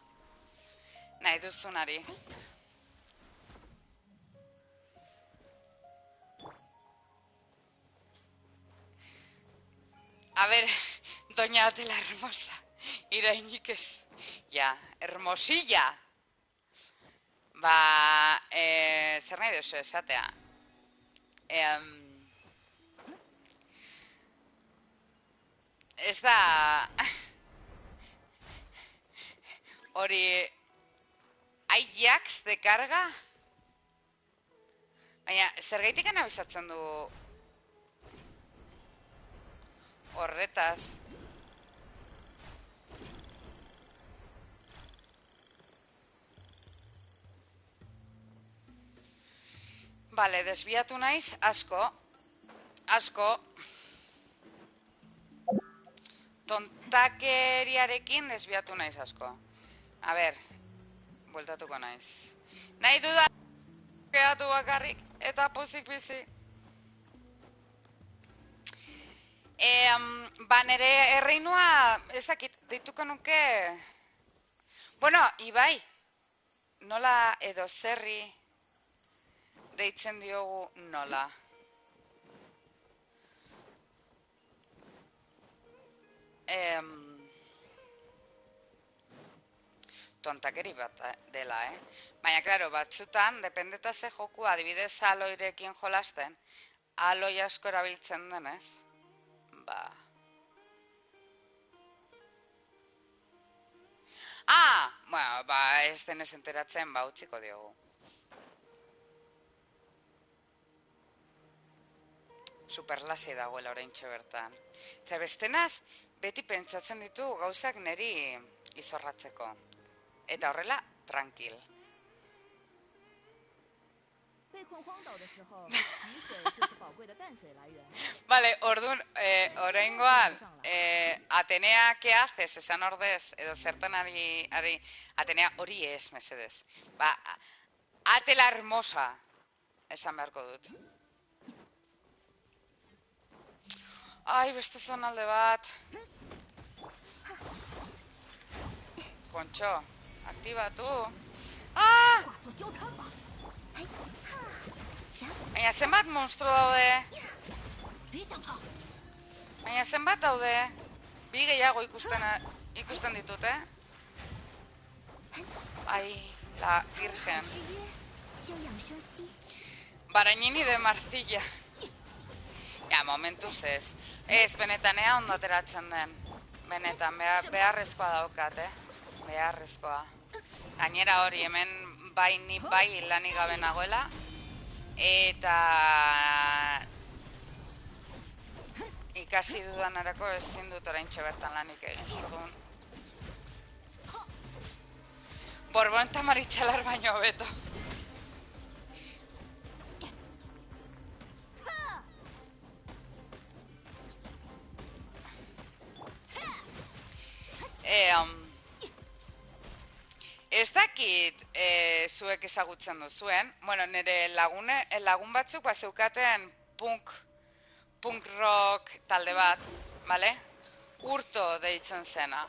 nahi duzunari. A ver, doña Atela hermosa, irainik ez. Ja, hermosilla. Zer nahi duzu esatea? Ez da... Hori... Ajax de karga? Baina, zergaitik abisatzen du... Horretaz... Bale, desbiatu naiz, asko. Tontakeriarekin desbiatu naiz asko. A ber, bueltatuko naiz. Nahi duda geatu bakarrik eta pozik bizi. Nere erreinua ezakit deituko nuke... Bueno, Ibai, nola edo zerri deitzen diogu nola. Tontakeri bat dela, Baina, klaro, batzutan, dependeta ze joku, adibidez aloirekin jolasten, aloi asko erabiltzen denez, bueno, ez denez enteratzen, utziko diogu. Superlasi dagoela oraintxe bertan. Ze bestenaz, beti pentsatzen ditu gauzak neri izorratzeko. Eta horrela, tranquil. Vale, orduan, oraingoan, Atenea, ¿qué haces? Esan ordez, edo zertan ari, Atenea hori ez, mesedez. Atela hermosa, esan beharko dut. Ai, beste zonalde bat. Kontxo, aktibatu. Baina zenbat monstru daude? Baina zenbat daude? Bi gehiago ikusten ditut, Ai, la virgen. Barainini de Marcilla. Ja, momentuz ez. Ez, benetan ea ondo ateratzen den. Benetan, beharrezkoa daukat, Beharrezkoa. Gainera hori, hemen ni bai lanik gabe nagoela. Eta ikasi dudanarako ezin dut oraintxe bertan lanik egin. Zudun. Borbon eta Maritxalar baino hobeto. Ez dakit zuek ezagutzen duzuen. Bueno, nire lagun batzuk zeukaten punk rock talde bat, bale? Urto deitzen zena.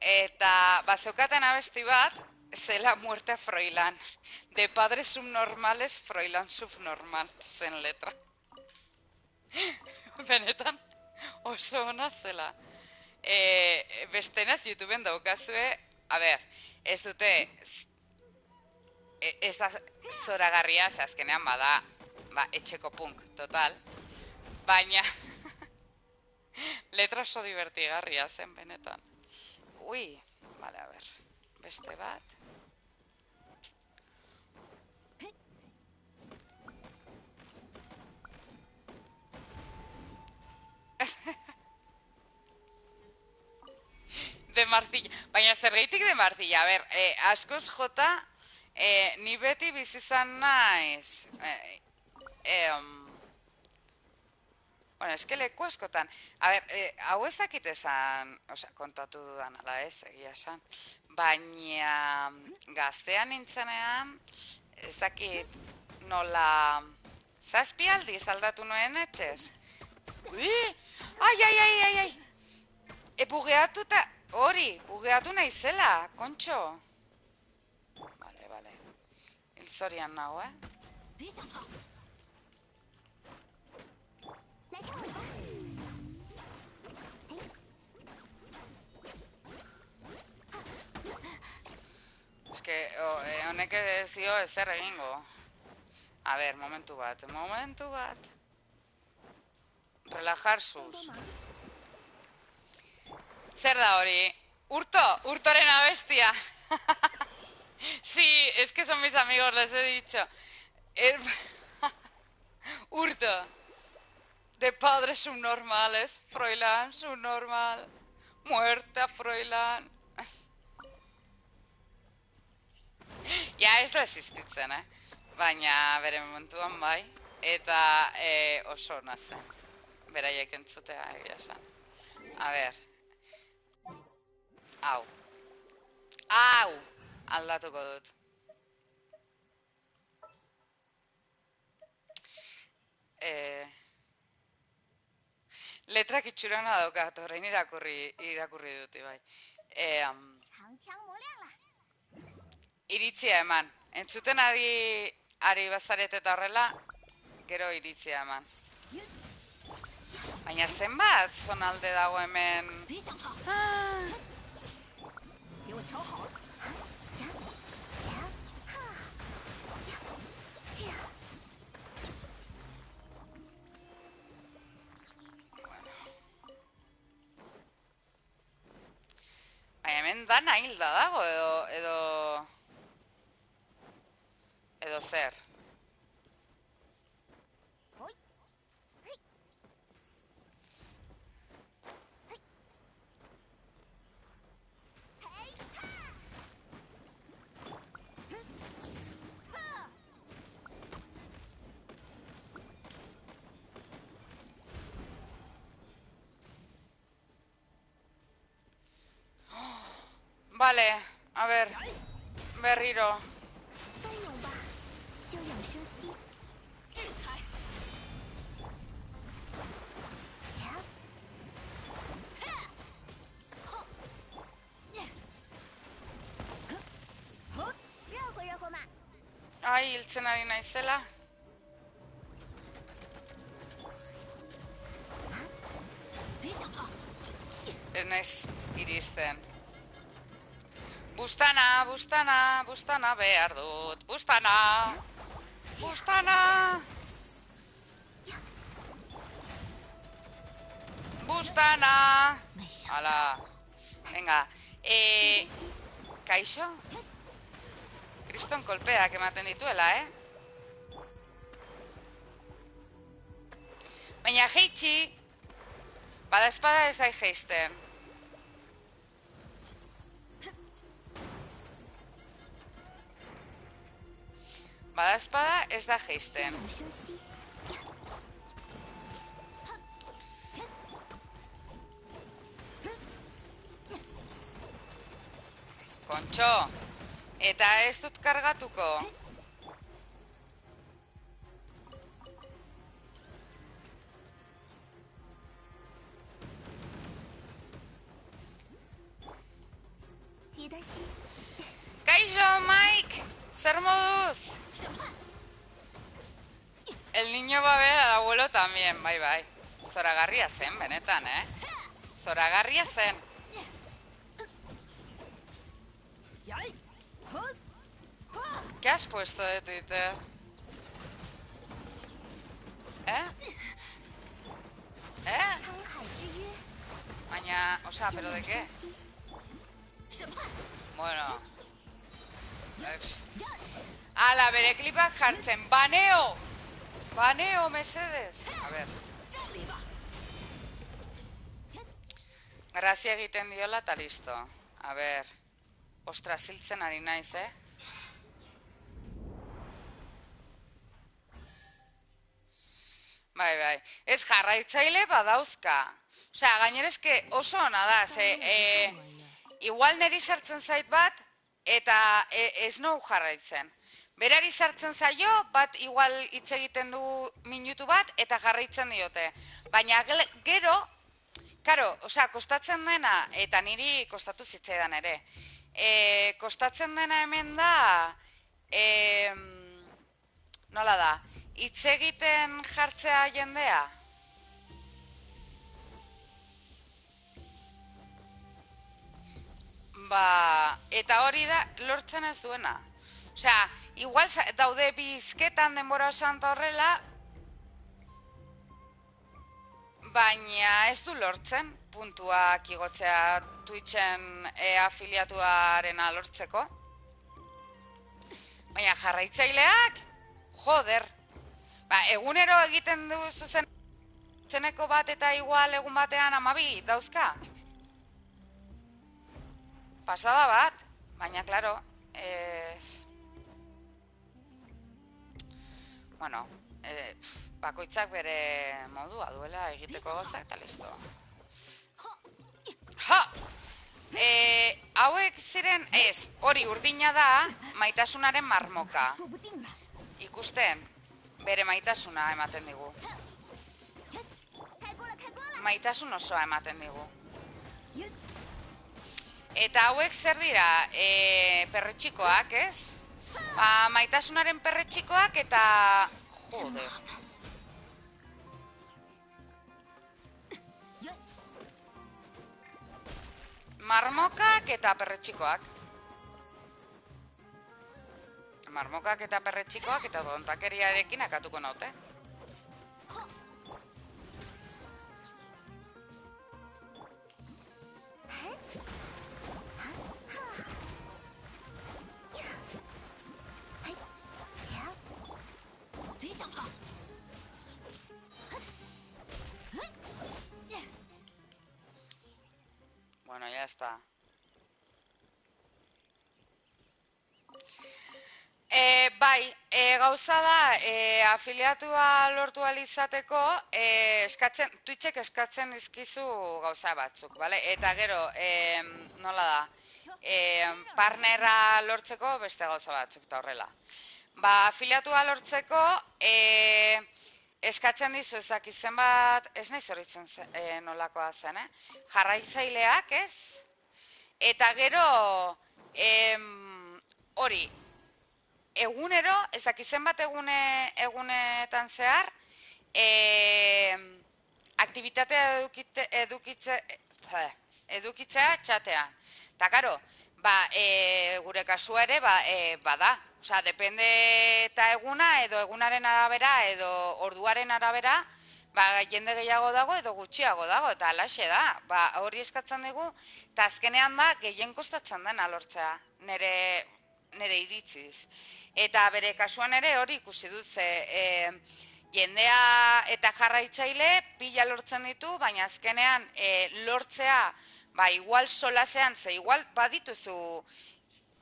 Eta zeukaten abesti bat, zela muerte a Froilán. De padres subnormales, Froilán subnormal zen letra. Benetan, oso ona zela. Bestenaz YouTubeen daukazue, a ber, ez dute, ez da zoragarria, azkenean bada, etxeko punk, total, baina letra oso divertigarria zen benetan. Ui, bale, a ber, beste bat. De Marcilla, baina zergeitik de Marcilla, a ber, askoz jota, ni beti bizizan naiz, bueno, eske leku askotan, a ber, hau ez dakit esan, kontatu dudan, ala ez, egia esan, baina gaztean nintzenean, ez dakit nola, 7 aldiz aldatu nuen etxez? Ui, ai, bugeatuta, hori, bugeatu naizela, kontxo. Bale, hilzorian nago, Eske, honek ez dio ezer egingo. A ber, momentu bat. Relajar sus. Zer da hori? Urtoren abestia. Sí, es que son mis amigos, les he dicho. Urto. De padres subnormales, Froilán subnormal. Muerte a Froilán. Ja, ez da existitzen, baina bere momentuan bai. Eta oso ona zen. Beraiek entzutea egia esan. A ber. Hau. Aldatuko dut. Letrak itxurana daukat, orain irakurri dut, bai. Iritzia eman. Entzuten ari bazarete eta horrela, gero iritzia eman. Baina zenbat zonalde dago hemen? Baina hemen dana hilda dago edo zer. Vale, a ver, berriro. Ai, hiltzen ari naizela. Ez naiz iristen. Bustana, bustana, bustana behar dut. Bustana. Bustana. Bustana. Hala. Venga. Kaixo? Kriston kolpeak ematen dituela, Baina jeitxi. Bada espada ez da jeisten. Bada espada ez da jeisten. Kontxo. Eta ez dut kargatuko. Kaixo, Mike! Zer moduz? El niño va a ver al abuelo también, bai. Zoragarria zen, benetan, Zoragarria zen. ¿Qué has puesto de Twitter? Baina, o sea, ¿pero de qué? Bueno. Ala, bere klipak jartzen. Baneo! Baneo, mesedes. A ver. Grazia egiten diola eta listo. A ver. Ostras, hiltzen ari naiz, Bai. Ez jarraitzaile badauzka. Osea, gainerezke oso ona da, igual neri sartzen zait bat, eta ez nou jarraitzen. Berari sartzen zaio, bat igual hitz egiten du minutu bat, eta jarraitzen diote. Baina gero, karo, osea, kostatzen dena, eta niri kostatu zitzaidan ere, kostatzen dena hemen da, nola da, hitz egiten jartzea jendea? Eta hori da lortzen ez duena. Osea, igual daude bizketan denbora osan horrela, baina ez du lortzen puntuak igotzea Twitchen afiliatuarena lortzeko. Baina jarraitzaileak, joder. Egunero egiten du zuzeneko bat eta igual egun batean 12 dauzka. Pasada bat, baina, klaro, bueno, bakoitzak bere modua duela egiteko gozak, eta listo. Ha! Hauek ziren, hori urdina da, maitasunaren marmoka. Ikusten, bere maitasuna ematen digu. Maitasun osoa ematen digu. Eta hauek zer dira, perretxikoak, ez? Maitasunaren perretxikoak eta... Jode. Marmokak eta perretxikoak. Marmokak eta perretxikoak eta dontakeriarekin akatuko naute. Bueno, ya está. Gauza da, afiliatua lortu alizateko, Twitchek eskatzen dizkizu gauza batzuk, bale? Eta gero, nola da, partnera lortzeko beste gauza batzuk, eta horrela. Afiliatua lortzeko, eskatzen dizu ez dakizen bat, ez nahi zoritzen nolakoa zen, jarraitzaileak, ez? Eta gero, hori, egunero, ez dakizen bat egunetan zehar, aktibitatea edukitzea txatean. Eta, karo, Gure kasua ere, bada. Osea, depende eta eguna, edo egunaren arabera, edo orduaren arabera, jende gehiago dago edo gutxiago dago, eta alaxe da. Hori eskatzen dugu, eta azkenean da gehien kostatzen dena lortzea, nire iritziz. Eta bere kasuan ere hori ikusi dut, jendea eta jarraitzaile pila lortzen ditu, baina azkenean lortzea, igual solasean, igual badituzu,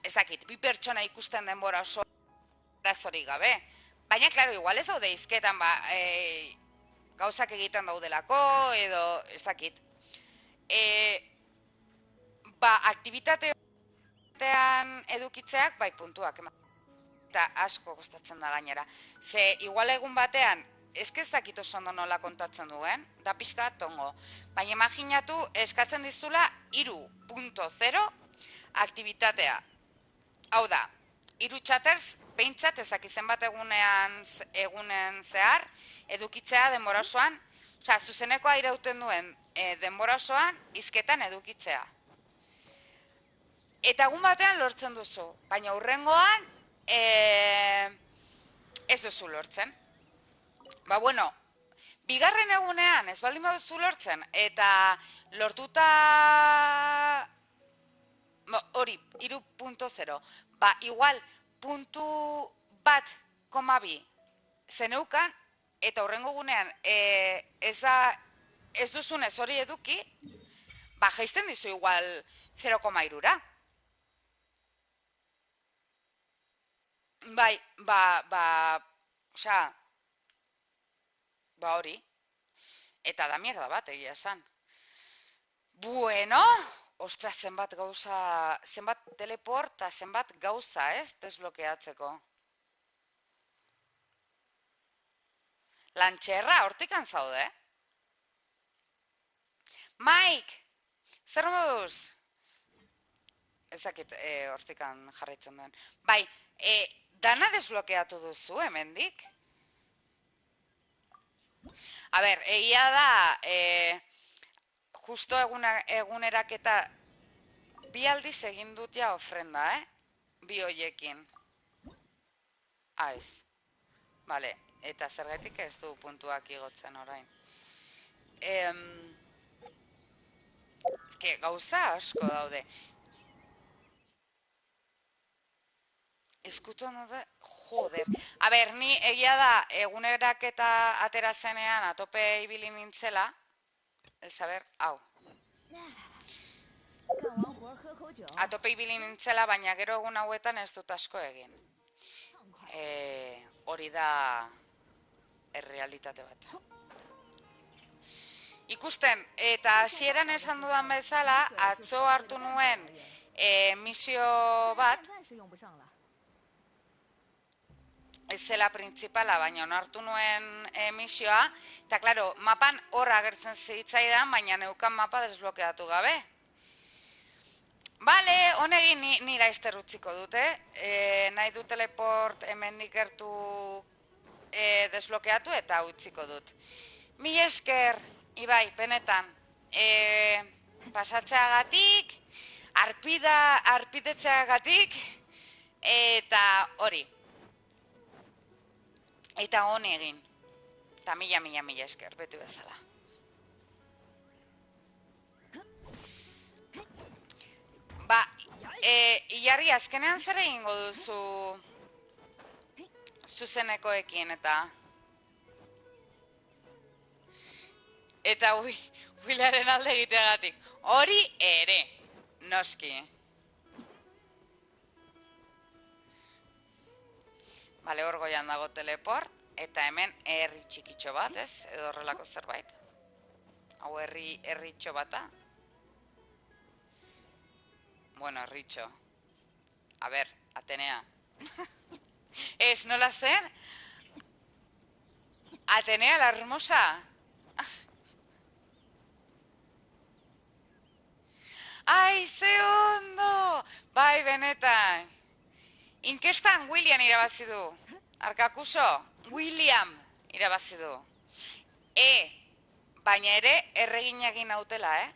ez dakit, bi pertsona ikusten denbora oso arazorik gabe. Baina, klaro, igual ez daude izketan, gauzak egiten daudelako, edo, ez dakit. Aktibitatean edukitzeak, puntuak, eta asko kostatzen da gainera. Igual egun batean, ez dakit oso ondo nola kontatzen duen, da pixka tongo. Baina imaginatu, eskatzen dizula 3.0 aktibitatea. Hau da, 3 chapters, behintzat ezakizen bat egunen zehar, edukitzea denbora osoan, zuzenekoa irauten duen denbora osoan, hizketan edukitzea. Eta egun batean lortzen duzu, baina hurrengoan ez duzu lortzen. Bigarren egunean ez baldin baduzu lortzen, eta lortuta hori, 3.0, igual, puntu 1,2 zeneukan, eta hurrengo gunean ez duzunez hori eduki, jaisten dizu igual 0,3-ra. Hori. Eta da mierda bat, egia esan. Bueno, ostras, zenbat gauza, zenbat teleporta, zenbat gauza, desblokeatzeko. Lantxerra, hortikan zaude? Mike, zer moduz? Ez dakit hortikan jarraitzen duen. Dana desblokeatu duzu, hemendik? A ber, egia da, justo eguneraketa bi aldiz egin dut ja ofrenda, bi hoiekin. Ez. Bale, eta zergatik ez du puntuak igotzen orain. Gauza asko daude. Eskutuan dute, joder. A ber, ni egia da, eguneraketa atera zenean atope ibili nintzela, el saber, hau. Atope ibili nintzela, baina gero egun hauetan ez dut asko egin. Hori da errealitate bat. Ikusten, eta hasieran esan dudan bezala, atzo hartu nuen misio bat, ez zela printzipala, baina onartu nuen misioa, eta klaro, mapan horra agertzen zitzaidan, baina neukan mapa desblokeatu gabe. Bale, honegin nira izterrutziko dute, nahi du teleport hemendik gertu desblokeatu eta utziko dut. Mila esker, Ibai, benetan, pasatzeagatik, arpidetzeagatik, eta hori. Eta hone egin. Eta mila esker, beti bezala. Ilarri, azkenean zer egingo duzu zuzenekoekin, eta huilaren alde egiteagatik. Hori ere, noski. Bale, hor goian dago teleport, eta hemen herri txikitxo bat, edo horrelako zerbait. Hau herritxo bata. Bueno, herritxo. A ber, Atenea. Ez, nola zen? Atenea, la hermosa. Ai, ze ondo! Bai, benetan. Inkestan William irabazi du. Arkakuso, William irabazi du. Baina ere erregin egin nautela,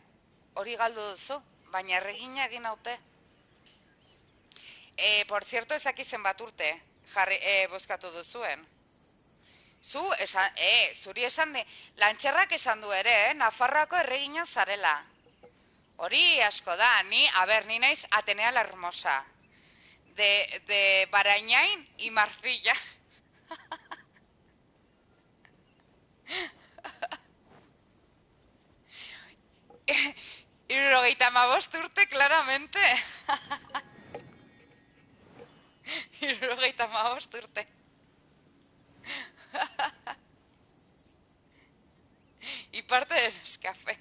Hori galdu duzu, baina erregin egin naute. Por cierto, ez daki zenbat urte bozkatu duzuen. Zuri esan di, lantxerrak esan du ere, Nafarroako erregina zarela. Hori asko da, ni naiz Atenea la Hermosa. De Barañain y Marfilla. Hirurogeita hamabost urte, claramente. Hirurogeita hamabost urte. Y parte del escafe.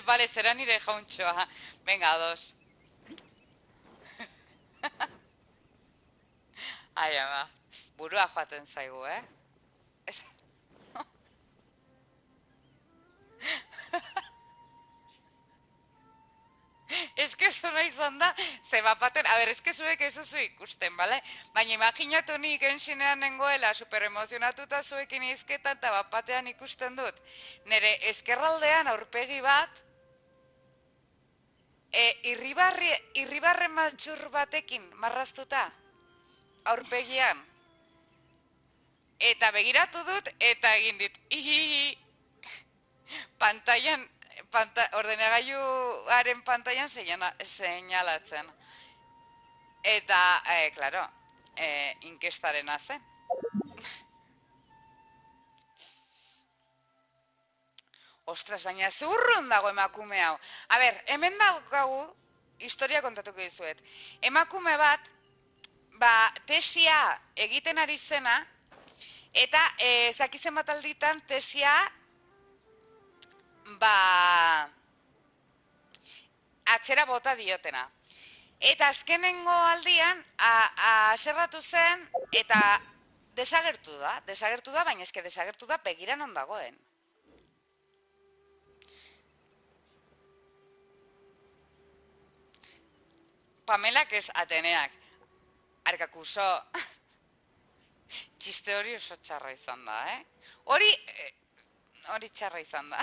Vale, será nire jauntxoa. Venga, 2. Ai, ama. Burua joaten zaigu, Es que eso no izan da, ze bapaten, es que zuek ez duzu ikusten, bale? Baina imaginatu nik enxinean nengoela, superemozionatuta zuekin izketan, eta bapatean ikusten dut. Nere ezkerraldean aurpegi bat, irribarre maltxur batekin marraztuta, aurpegian. Eta begiratu dut, eta egin dit, pantailan, ordenagailuaren pantailan seinalatzen. Eta, claro, inkestaren zen. Ostras, baina zurrun dago emakume hau. Hemen daukagu, historia kontatuko dizuet. Emakume bat, tesia egiten ari zena, eta zakizen bat alditan tesia, atzera bota diotena. Eta azkenengo aldian, aserratu zen, eta desagertu da, baina eske desagertu da begira non dagoen. Pamelak ez Ateneak. Arkakuso, txiste hori oso txarra izan da, Hori txarra izan da.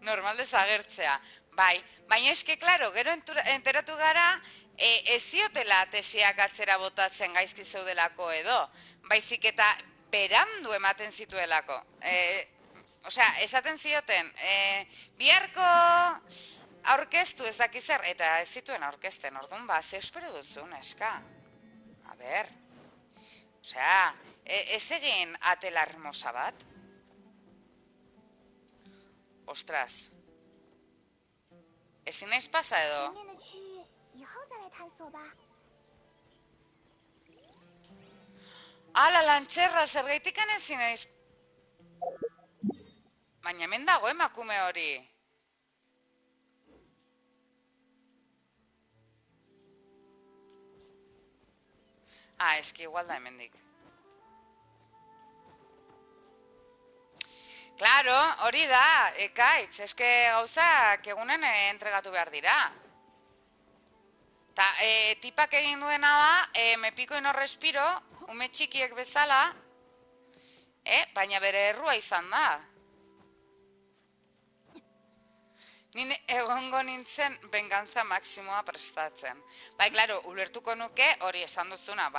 Normal desagertzea. Bai, baina eske, klaro, gero enteratu gara, ez ziotela tesiak atzera botatzen gaizki zeudelako edo, baizik eta berandu ematen zituelako. Osea, esaten zioten, biharko aurkeztu ez dakizer, eta ez zituen aurkezten, orduan ze espero duzu, neska? Osea, ez egin Atela Hermosa bat? Ostras. Ezin naiz pasa edo? Ala, lantxerra, zergaitik ezin naiz? Baina hemen dago emakume hori. Eski igual da hemendik. Claro, hori da, ekaitz, eske gauzak egunen entregatu behar dira. Ta, tipak egin duena da, me pico y no respiro, ume txikiek bezala, baina bere errua izan da. Nine egongo nintzen bengantza maksimoa prestatzen. Bai, klaro, ulertuko nuke, hori esan duzuna,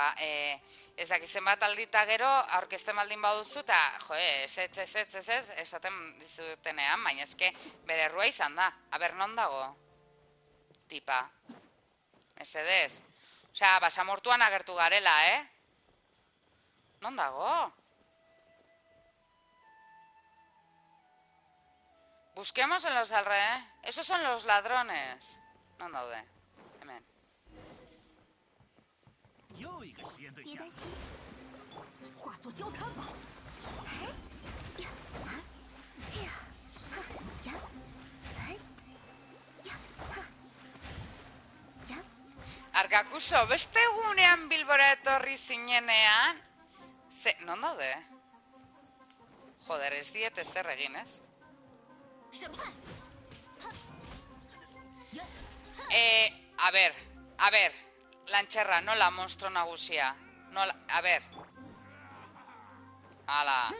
ez dakizen bat aldita gero, aurkezten baldin baduzu, eta, ez, esaten dizutenean, baina eske bere errua izan da. Non dago? Tipa. Mesedez. Osea, basamortuan agertu garela, Non dago? Busquemos en los alrededores. Esos son los ladrones. Non daude. Hemen. Arkakuso, beste egunean Bilbora etorri zinenean, non daude? Joder, ez diet ezer egin, ez? A ber, lantxerra, nola monstro nagusia? Nola, a ber. Hala.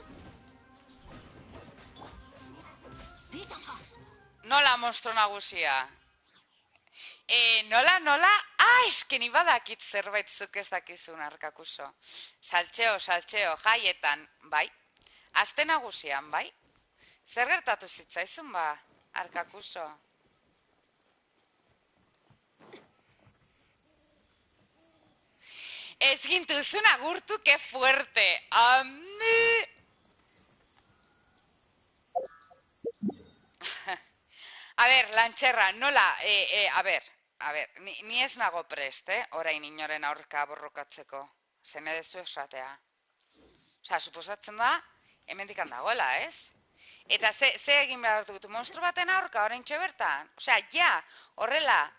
Nola monstro nagusia? Nola? Eske ni badakit zerbait zuk ez dakizun arkakuso. Saltxeo, jaietan, bai. Aste nagusian, bai. Zer gertatu zitzaizun ba, arkakuso? Ez gintuzun agurtu, que fuerte. A ber, lantxerra, nola, a ber, ni ez nago prest, orain inoren aurka borrokatzeko. Zene dezu esatea. Osa, suposatzen da, hemendik handagoela, ez? Eta ze egin behar dut, monstru baten aurka, orain bertan? Osea, ja, horrela,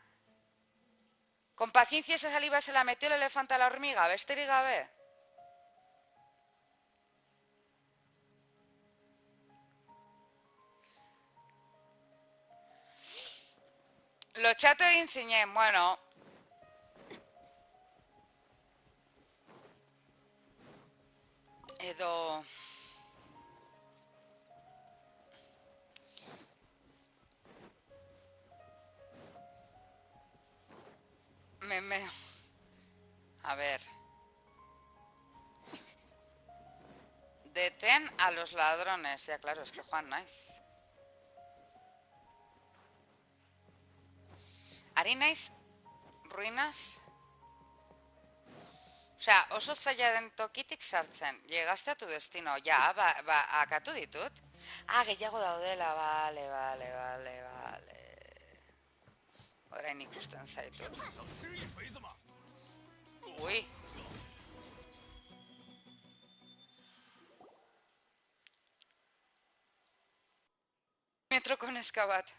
con paciencia esa saliva se la metió el elefante a la hormiga, besterik gabe. Lotxatu egin zinen, bueno, edo... Me... A ver... Detén a los ladrones. Ya, claro, es que Juan naiz. Ari naiz, ruinas... Osea, oso zaila den tokitik sartzen. Llegaste a tu destino. Ja, akatu ditut. Gehiago daudela, vale. Orain ikusten zaitut. Ui. Metroko neska bat.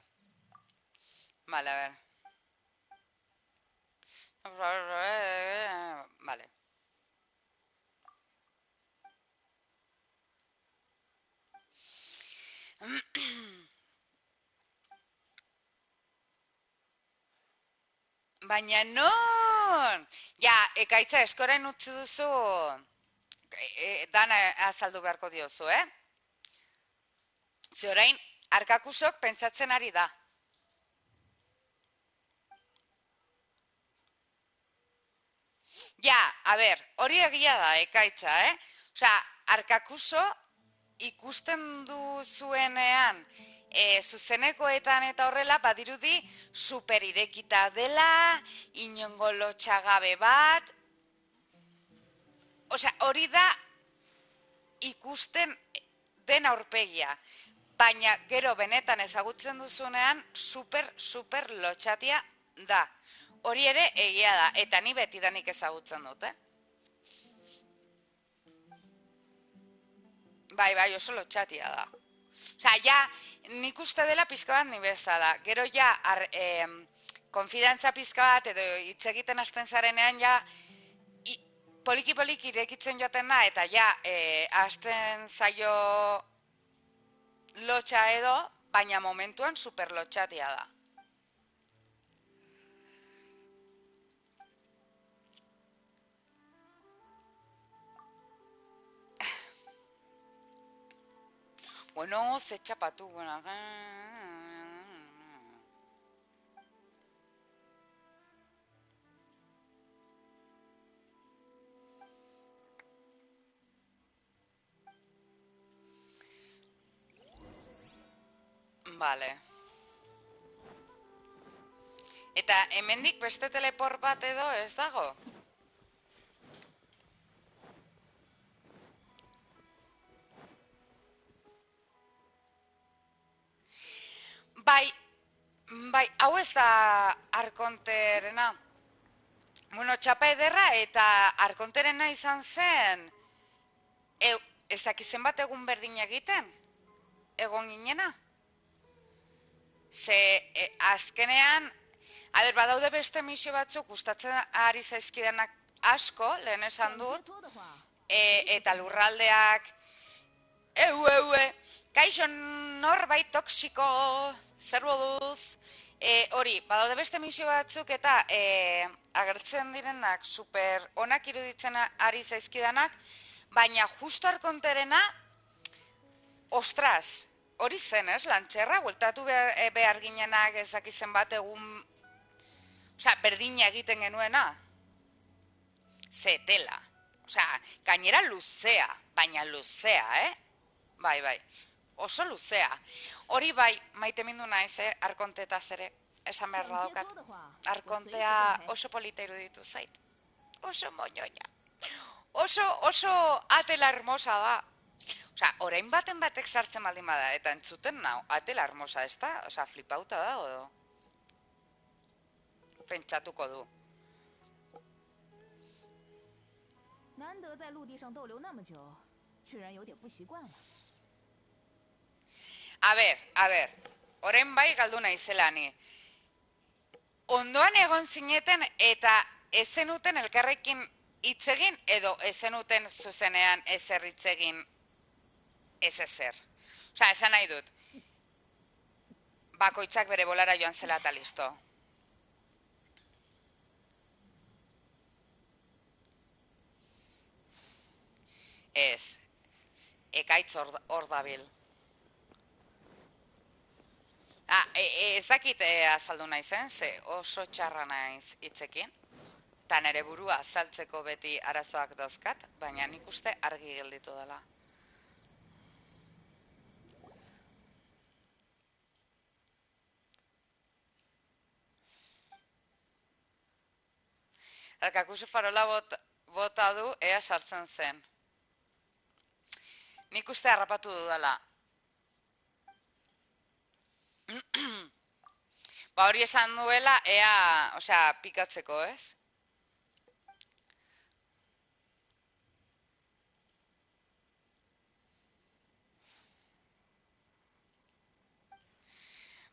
Vale, a ver. Vale. Baina non! Ja, ekaitza eskorain utzi duzu, dana azaldu beharko diozu, Ze orain, arkakusok pentsatzen ari da. Ja, a ber, hori egia da, ekaitza, Osea, arkakuso ikusten duzuenean zuzenekoetan eta horrela badirudi super irekita dela, inongo lotxagabe bat. Osea, hori da ikusten den aurpegia. Baina gero benetan ezagutzen duzunean super lotxatia da. Hori ere egia da, eta ni betidanik ezagutzen dut, Bai, oso lotxatia da. Osea, ja, nik uste dela pizka bat ni bezala. Gero ja, konfidantza pizka bat edo hitz egiten hasten zarenean ja, poliki irekitzen joaten da, eta ja, hasten zaio lotxa edo, baina momentuan super lotxatia da. Bueno, ze txapatu, bueno. Vale. Eta hemendik beste teleport bat edo ez dago? Bai, hau ez da arkonterena. Bueno, txapa ederra eta arkonterena izan zen, ezakizen bat egun berdin egiten, egon ginena. Ze azkenean, badaude beste misio batzuk gustatzen ari zaizkidenak asko, lehen esan dut, eta lurraldeak, kaixo norbait toksiko, zer moduz, hori, badaude beste misio batzuk eta agertzen direnak super onak iruditzen ari zaizkidanak, baina justo arkonterena, ostras, hori zen, ez, lantxerra, bueltatu behar ginenak ezakizen bat egun, osea, berdina egiten genuena, zetela, osea, gainera luzea, baina luzea, bai, oso luzea. Hori bai, maite mindu naiz, arkontetaz ere, esan beharra daukat. Arkontea oso polita iruditu zait. Oso moñoña. Oso atela hermosa da. Osea, orain batek sartzen baldin bada, eta entzuten nau, atela hermosa, ez da? Osea, flipauta da, edo? Pentsatuko du. A ber, orain bai galdu naizela ni. Ondoan egon zineten eta ezenuten elkarrekin hitz egin edo ezenuten zuzenean ezer hitz egin ez ezer. Osea, esan nahi dut. Bakoitzak bere bolara joan zela eta listo. Ez. Ekaitz hor dabil. Ez dakit azaldu naizen, ze oso txarra naiz hitzekin. Eta nere burua azaltzeko beti arazoak dauzkat, baina nik uste argi gelditu dela. Arkakusu farola bota du, ea sartzen zen. Nik uste harrapatu dudala. Ba hori esan duela, ea, osea, pikatzeko, ez?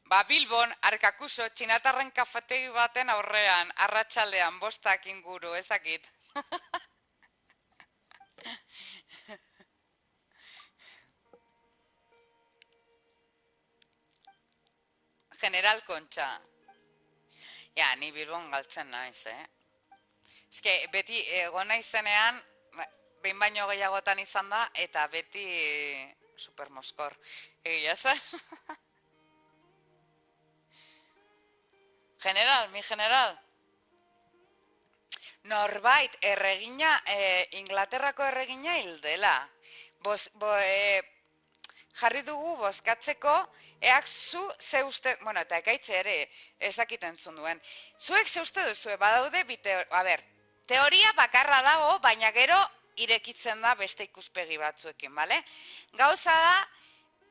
Ba, Bilbon, Arkakuso, txinatarren kafetegi baten aurrean, arratsaldean, 5 inguru, ezakit. General Kontxa. Ja, ni Bilbon galtzen naiz, Eske, beti egon naizenean, behin baino gehiagotan izan da, eta beti supermoskor. Egia zen? General, mi general. Norbait, erregina, Inglaterrako erregina hildela. Jarri dugu bozkatzeko, eak zu ze uste, bueno, eta ekaitze ere, ezakiten duen. Zuek ze uste duzue, badaude, teoria bakarra dago, baina gero irekitzen da beste ikuspegi batzuekin, bale? Gauza da,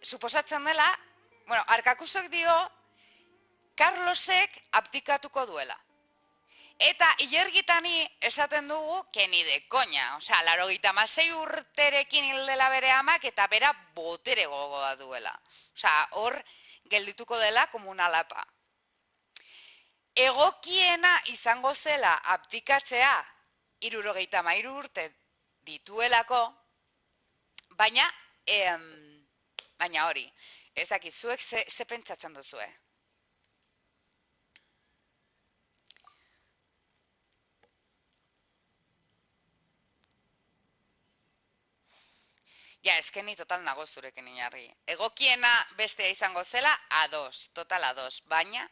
suposatzen dela, bueno, Arkakusok dio, Carlosek abdikatuko duela. Eta ilergitani esaten dugu, keni de koña. Osea, 96 urterekin hildela bere amak eta bera botere gogoa duela. Osea, hor geldituko dela komunalapa. Egokiena izango zela abdikatzea 73 urte dituelako, baina hori, ezakit, zuek ze pentsatzen duzue? Ja, eskeni total nago zurekin inarri. Egokiena bestea izango zela, ados, total ados, baina...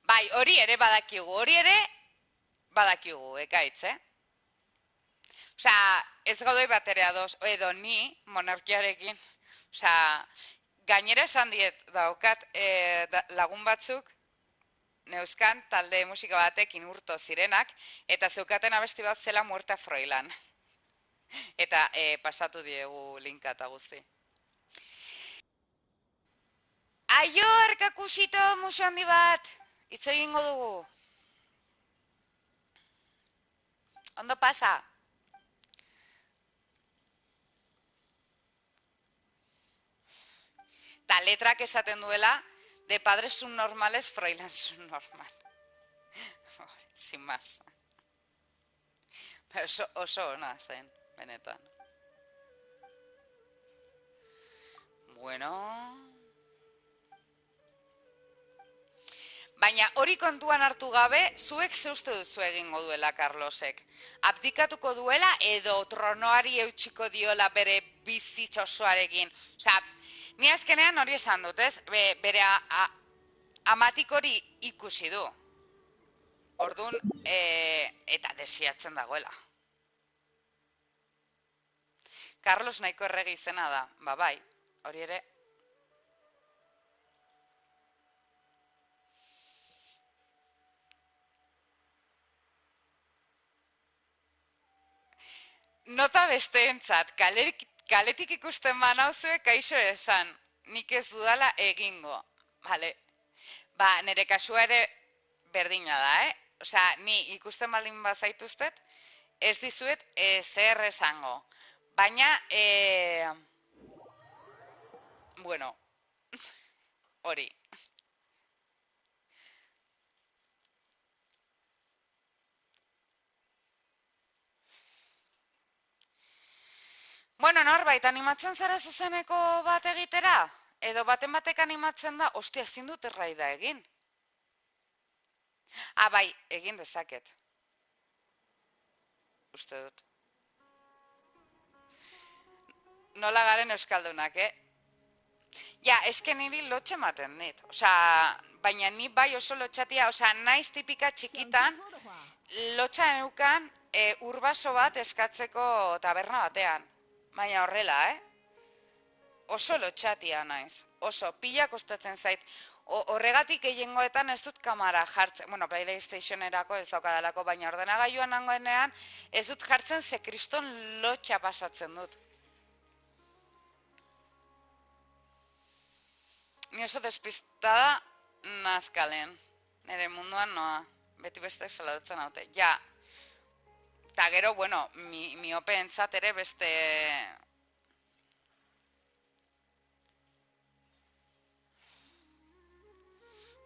Bai, hori ere badakigu, ekaitz, Osea, ez gaudoi bat ere ados, edo ni, monarkiarekin, osea, gainera esan diet daukat lagun batzuk, neuzkan talde musika batekin urto zirenak, eta zeukaten abesti bat zela Muerta Froilan. Eta pasatu diegu linka eta guzti. Aio, Arkakusito, musu handi bat, hitz egingo dugu. Ondo pasa? Ta letrak esaten duela, de padres subnormales, Froilan subnormal. Sin más. Oso ona zen. Benetan. Bueno. Baina hori kontuan hartu gabe, zuek ze uste duzu egingo duela Carlosek. Abdikatuko duela edo tronoari eutxiko diola bere bizitza osoarekin. Osea, ni azkenean hori esan dut, ez? Bere amatik hori ikusi du. Orduan, eta desiatzen dagoela. Carlos nahiko errege izena da, bai, hori ere. Nota besteentzat, kaletik ikusten banauzue kaixo esan, nik ez dudala egingo, bale? Ba, nire kasua ere berdina da, Osea, ni ikusten baldin bazaituztet, ez dizuet zer esango. Baina, bueno, hori. Bueno, norbait, animatzen zara zuzeneko bat egitera? Edo baten batek animatzen da, ostia, ezin dut erraida egin. Bai, egin dezaket. Uste dut. Nola garen euskaldunak, Ja, eske niri lotxe ematen dit. Osea, baina ni bai oso lotxatia, osea, naiz tipika txikitan, lotxa eukan urbaso bat eskatzeko taberna batean. Baina horrela, Oso lotxatia naiz. Oso, pila kostatzen zait. Horregatik gehiengoetan ez dut kamara jartzen, bueno, PlayStationerako ez daukadalako, baina ordenagailuan nangoenean ez dut jartzen ze kriston lotxa pasatzen dut. Ni oso despistada nazkalen. Nere munduan noa. Beti bestek saladutzen haute. Ja. Ta gero, bueno, miope entzat ere beste...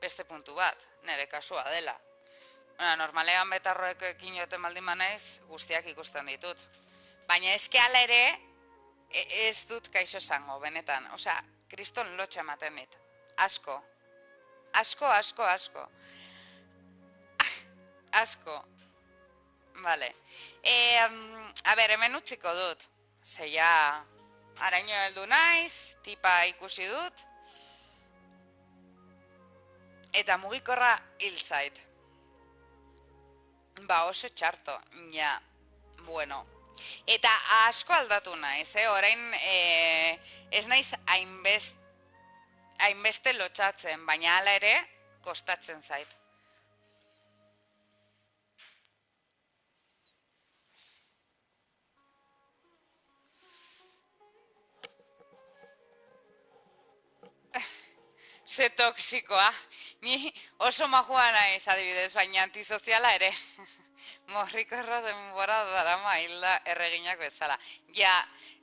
Beste puntu bat, nere kasua dela. Bueno, normalean betarroekin joten baldin banaiz, guztiak ikusten ditut. Baina eske hala ere, ez dut kaixo esango, benetan. Osea, kriston lotxa ematen dit. Asko. Asko, asko, asko. Asko. Vale. A ber, hemen utziko dut. Zeia, araño heldu naiz, tipa ikusi dut. Eta mugikorra hil zait. Ba, oso txarto, ja, bueno. Eta asko aldatu naiz, orain ez naiz hainbeste lotxatzen, baina hala ere, kostatzen zait. Ze toksikoa. Ni oso majua naiz adibidez, baina antisoziala ere. Morrikorra denbora darama hilda erreginak bezala. Ja,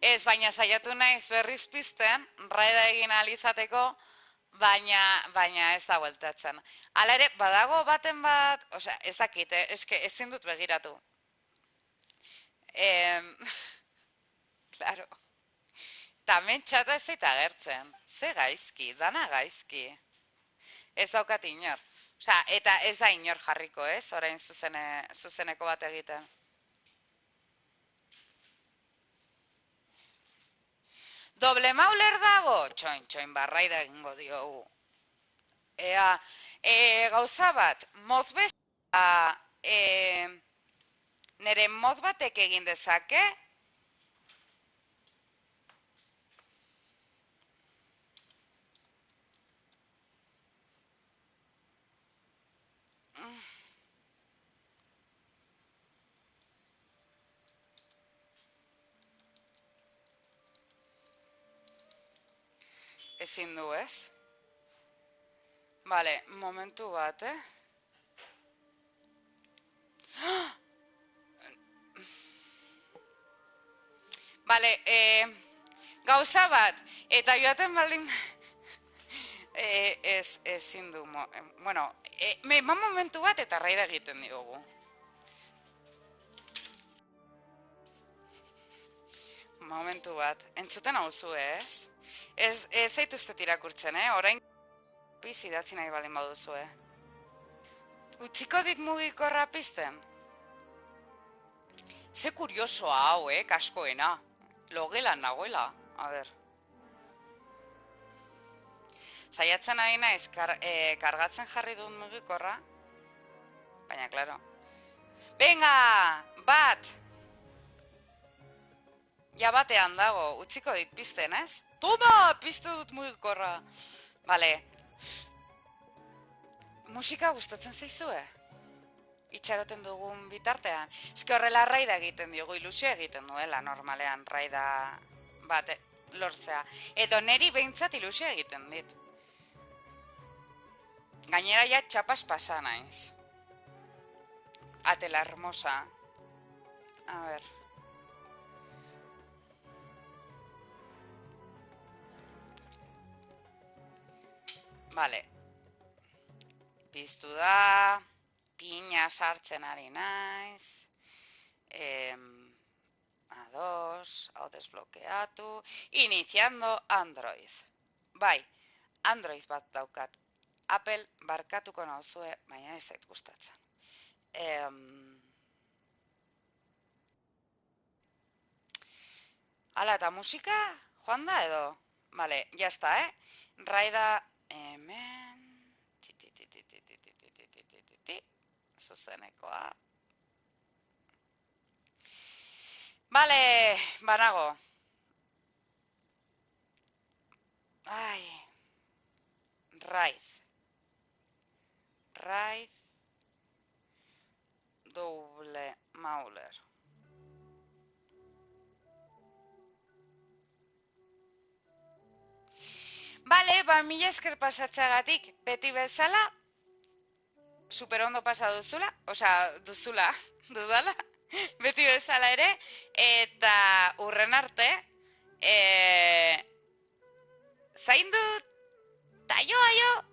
ez baina saiatu naiz berriz pizten, raida egin alizateko, baina ez da bueltatzen. Hala ere, badago baten bat, osea, ez dakit, eske ezin dut begiratu. Claro. Tamen txata ez zait agertzen. Ze gaizki, dana gaizki. Ez daukat inor. Osea, eta ez da inor jarriko, orain zuzeneko bat egiten. Doble mauler dago? Txoin, barraida egingo diogu. Ea, gauza bat, mozbeza, nire moz batek egin dezake? Ezin du, ez? Vale, momentu bat, Vale, gauza bat, eta joaten baldin... ezin du, bueno, momentu bat eta raida egiten diogu. Momentu bat, entzuten hau zu, ez? Ez zaituztet irakurtzen, orain piz idatzi nahi baldin baduzu, Utziko dit mugikorra pizten? Ze kuriosoa hau, kaskoena. Logelan nagoela, a ber. Saiatzen ari naiz, kargatzen jarri dut mugikorra, baina, klaro. Venga, bat! Ja batean dago, utziko dit pizten, ez? Toma, piztu dut mugikorra! Bale. Musika gustatzen zaizue? Itxaroten dugun bitartean. Eski horrela raida egiten diogu, ilusio egiten duela normalean raida bat lortzea. Edo neri behintzat ilusio egiten dit. Gainera ja txapas pasa naiz. Atela hermosa. A ber. Vale. Piztu da. Pina sartzen ari naiz. A2, hau desblokeatu. Iniciando Android. Bai, Android bat daukat. Apple barkatuko nauzue, baina ez zait gustatzen. Hala, eta musika joan da edo? Vale, jazta, Raida, hemen... Zuzenekoa. Vale, banago. Ai. Raiz. Double Mauler. Vale, ba, mila esker pasatzeagatik, beti bezala, super ondo pasa duzula, dudala, beti bezala ere, eta urren arte, zaindu, taio, aio!